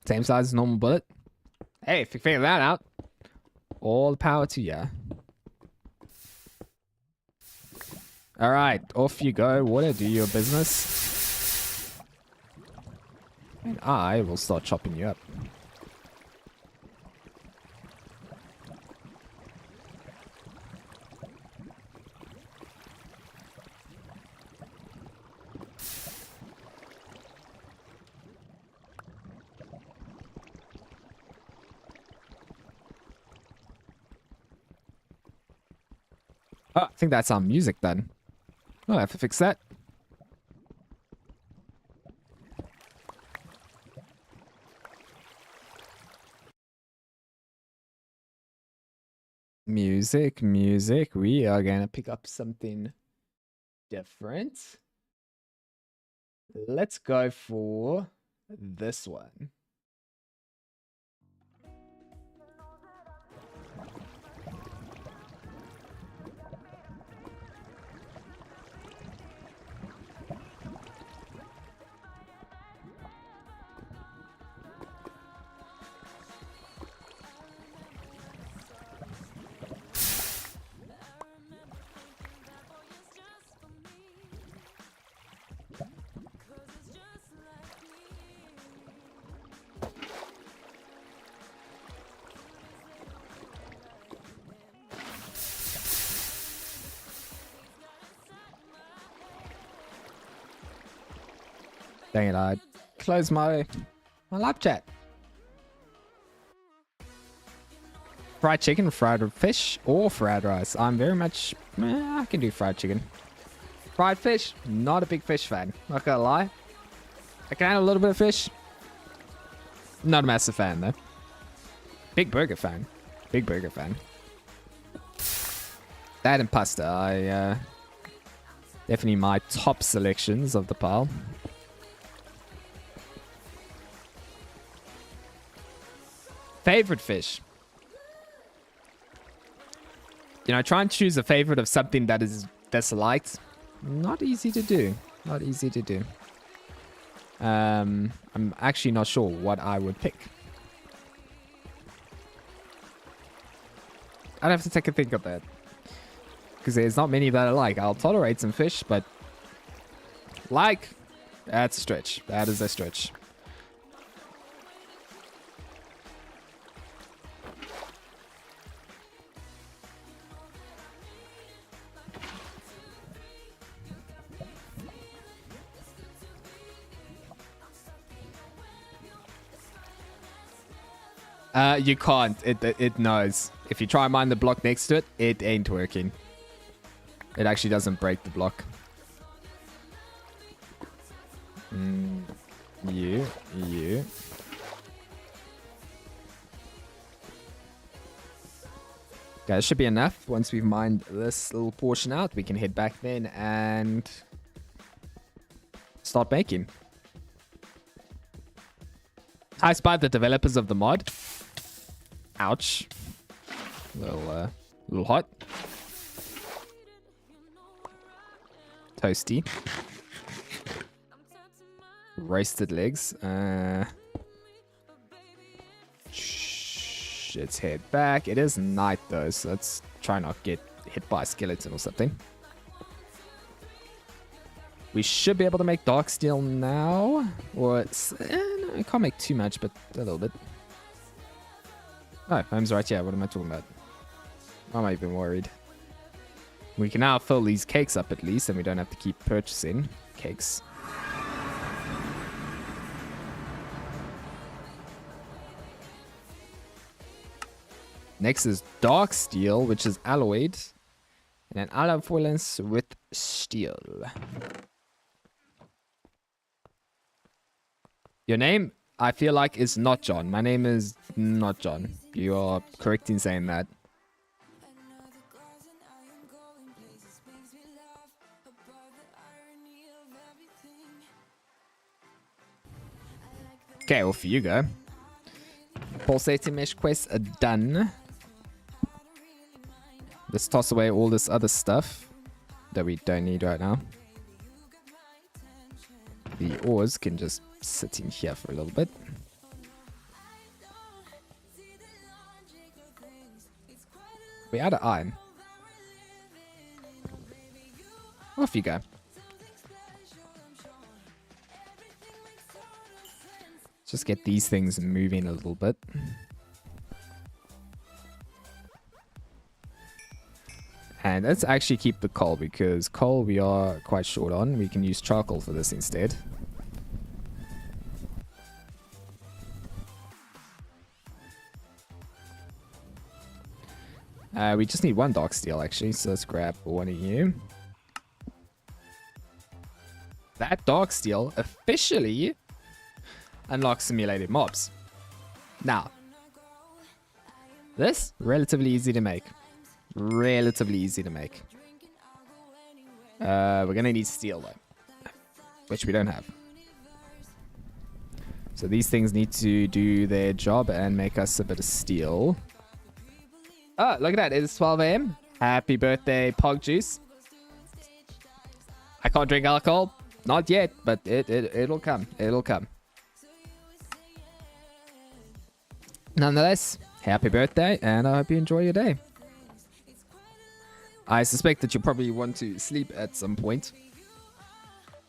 Same size as normal bullet. Hey, if you figure that out, all the power to you. Alright, off you go, water, do your business. And I will start chopping you up. Oh, I think that's our music then. Oh, I have to fix that. Music. We are going to pick up something different. Let's go for this one. Dang it, I closed my live chat. Fried chicken, fried fish, or fried rice. I'm very much... I can do fried chicken. Fried fish, not a big fish fan. Not gonna lie. I can handle a little bit of fish. Not a massive fan, though. Big burger fan. Big burger fan. That and pasta. Definitely my top selections of the pile. Favorite fish. You know, try and choose a favorite of something that is disliked. Not easy to do. Not easy to do. I'm actually not sure what I would pick. I'd have to take a think of that. Because there's not many that I like. I'll tolerate some fish, but... Like... That's a stretch. That is a stretch. You can't. It knows. If you try and mine the block next to it, it ain't working. It actually doesn't break the block. You. Okay, that should be enough. Once we've mined this little portion out, we can head back then and start making. I spied the developers of the mod. Ouch. Little hot. Toasty. Roasted legs. Let's head back. It is night though, so let's try not get hit by a skeleton or something. We should be able to make dark steel now. Or it's... no, I can't make too much, but a little bit. Oh, home's right. Yeah, what am I talking about? I'm not even worried. We can now fill these cakes up at least, and we don't have to keep purchasing cakes. Next is dark steel, which is alloyed. And then alloy with steel. Your name, I feel like, is not John. My name is not John. You are correct in saying that. Okay, off you go. Pulsating mesh quests are done. Let's toss away all this other stuff that we don't need right now. The ores can just sit in here for a little bit. We out of iron. Off you go. Just get these things moving a little bit. And let's actually keep the coal, because coal we are quite short on. We can use charcoal for this instead. We just need one dark steel actually, so let's grab one of you. That dark steel officially unlocks simulated mobs. Now, this relatively easy to make. Relatively easy to make. We're gonna need steel though, which we don't have. So these things need to do their job and make us a bit of steel. Oh, look at that. It's 12 AM. Happy birthday, Pog Juice. I can't drink alcohol. Not yet, but it'll come. It'll come. Nonetheless, happy birthday, and I hope you enjoy your day. I suspect that you'll probably want to sleep at some point.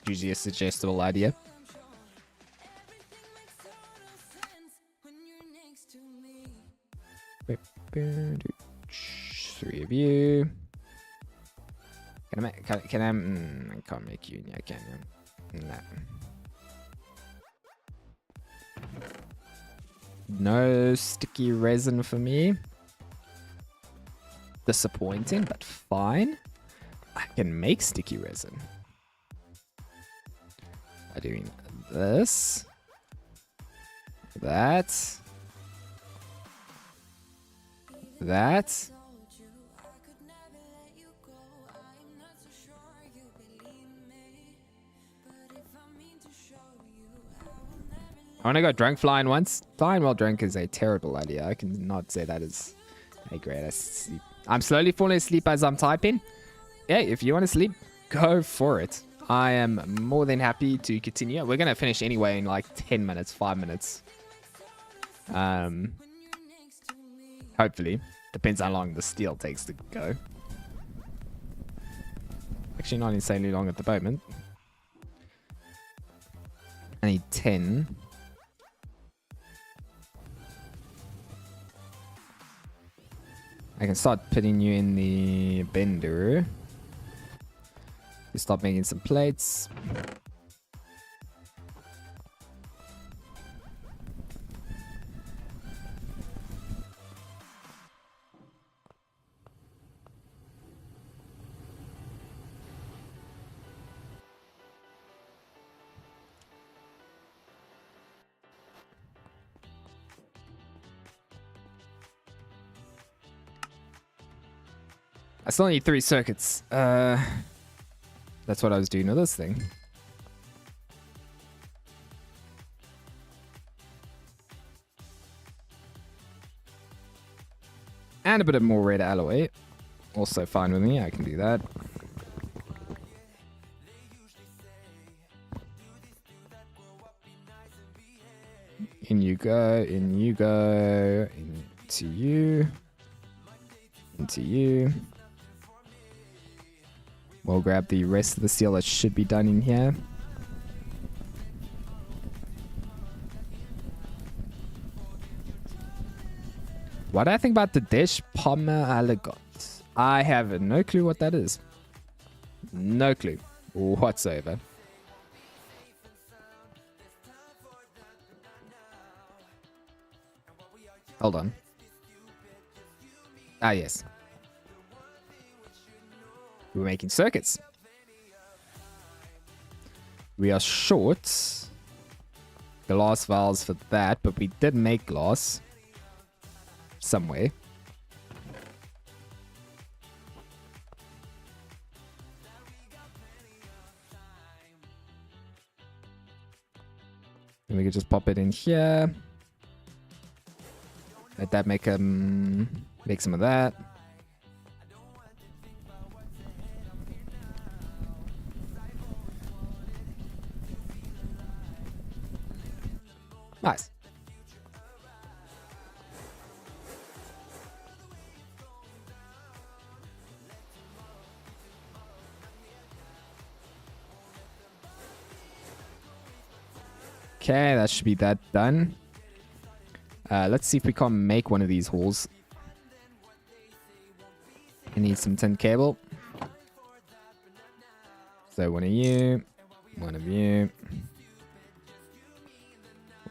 Usually a suggestible idea. Three of you. Can I make? I can't make you. Yeah, I can. Nah. No sticky resin for me. Disappointing, but fine. I can make sticky resin by doing this, that, that. I want to go drunk flying once. Flying while drunk is a terrible idea. I can not say that is a great sleep. I'm slowly falling asleep as I'm typing. Yeah, if you want to sleep, go for it. I am more than happy to continue. We're going to finish anyway in like 10 minutes, 5 minutes. Hopefully. Depends how long the steel takes to go. Actually, not insanely long at the moment. I need 10. I can start putting you in the bender. You start making some plates. I still need 3 circuits. That's what I was doing with this thing. And a bit of more red alloy. Also fine with me. I can do that. In you go. In you go. Into you. Into you. We'll grab the rest of the steel that should be done in here. What do I think about the dish Pommer Aligot? I have no clue what that is. No clue whatsoever. Hold on. Ah, yes. We're making circuits. We are short glass vials for that, but we did make glass somewhere. And we could just pop it in here. Let that make some of that. Nice. Okay, that should be that done. Let's see if we can't make one of these holes. I need some tin cable. So one of you, one of you.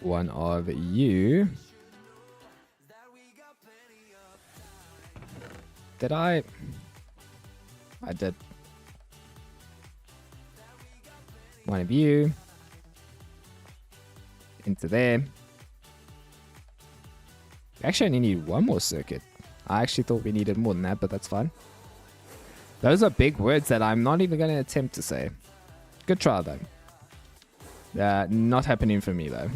One of you. Did I? I did. One of you. Into there. Actually, I only need one more circuit. I actually thought we needed more than that, but that's fine. Those are big words that I'm not even going to attempt to say. Good try, though. Not happening for me, though.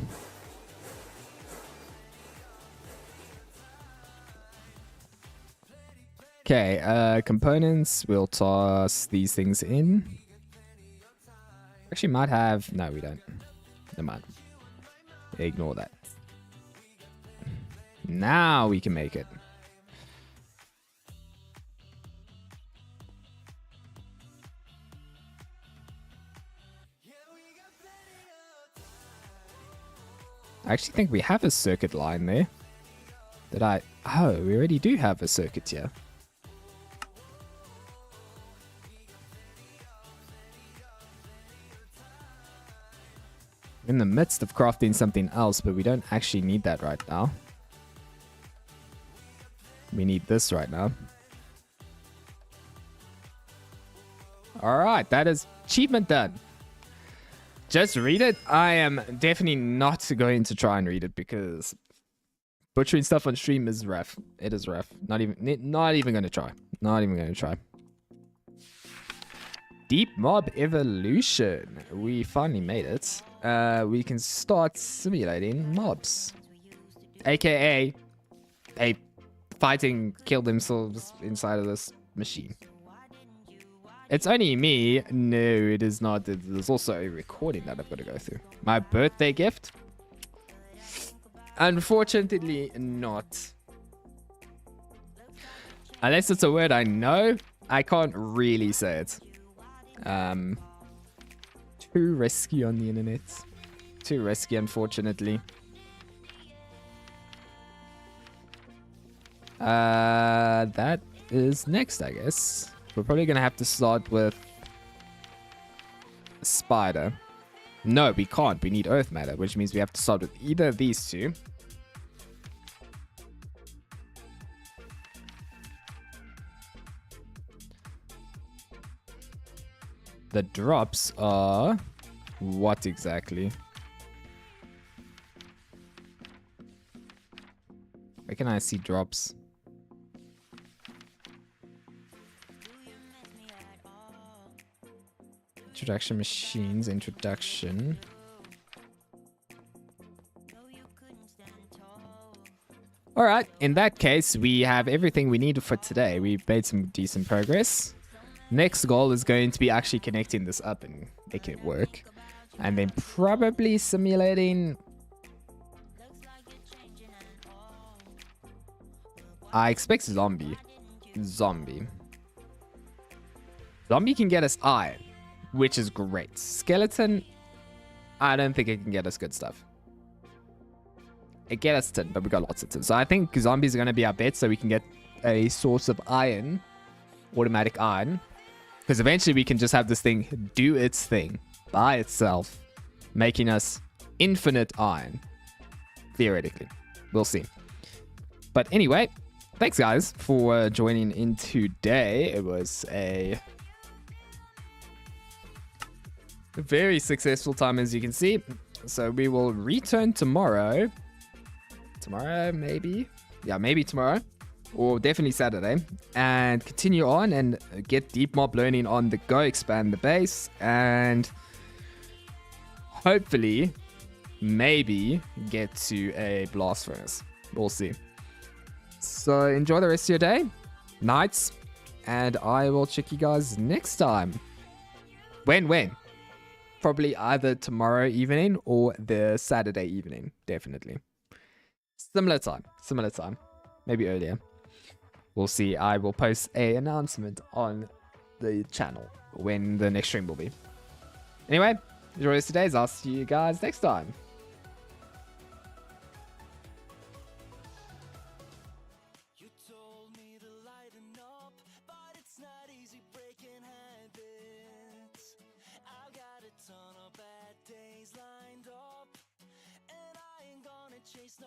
Okay, components. We'll toss these things in. Actually, might have... No, we don't. Never mind. Ignore that. Now we can make it. I actually think we have a circuit line there. Did I? Oh, we already do have a circuit here. In the midst of crafting something else, but we don't actually need that right now. We need this right now. Alright, that is achievement done. Just read it. I am definitely not going to try and read it because butchering stuff on stream is rough. It is rough. Not even going to try. Not even going to try. Deep Mob Evolution. We finally made it. We can start simulating mobs. AKA, they fighting kill themselves inside of this machine. It's only me. No, it is not. There's also a recording that I've got to go through. My birthday gift? Unfortunately, not. Unless it's a word I know, I can't really say it. Too risky on the internet. Too risky, unfortunately. That is next, I guess. We're probably gonna have to start with spider. No, we can't. We need earth matter, which means we have to start with either of these two. The drops are what exactly? Where can I see drops? Introduction machines, introduction. Alright, in that case, we have everything we need for today. We've made some decent progress. Next goal is going to be actually connecting this up and making it work. And then probably simulating... I expect zombie. Zombie can get us iron, which is great. Skeleton, I don't think it can get us good stuff. It get us tin, but we got lots of tin. So I think zombies are going to be our bet so we can get a source of iron. Automatic iron. Because eventually we can just have this thing do its thing by itself, making us infinite iron. Theoretically. We'll see. But anyway, thanks guys for joining in today. It was a very successful time, as you can see. So we will return tomorrow. Tomorrow, maybe? Yeah, maybe tomorrow. Or definitely Saturday. And continue on and get deep mob learning on the go, expand the base. And hopefully, maybe get to a blast furnace. We'll see. So enjoy the rest of your day, nights. And I will check you guys next time. When? Probably either tomorrow evening or the Saturday evening. Definitely. Similar time. Maybe earlier. We'll see. I will post an announcement on the channel when the next stream will be. Anyway, enjoy this today's. I'll see you guys next time. Chase no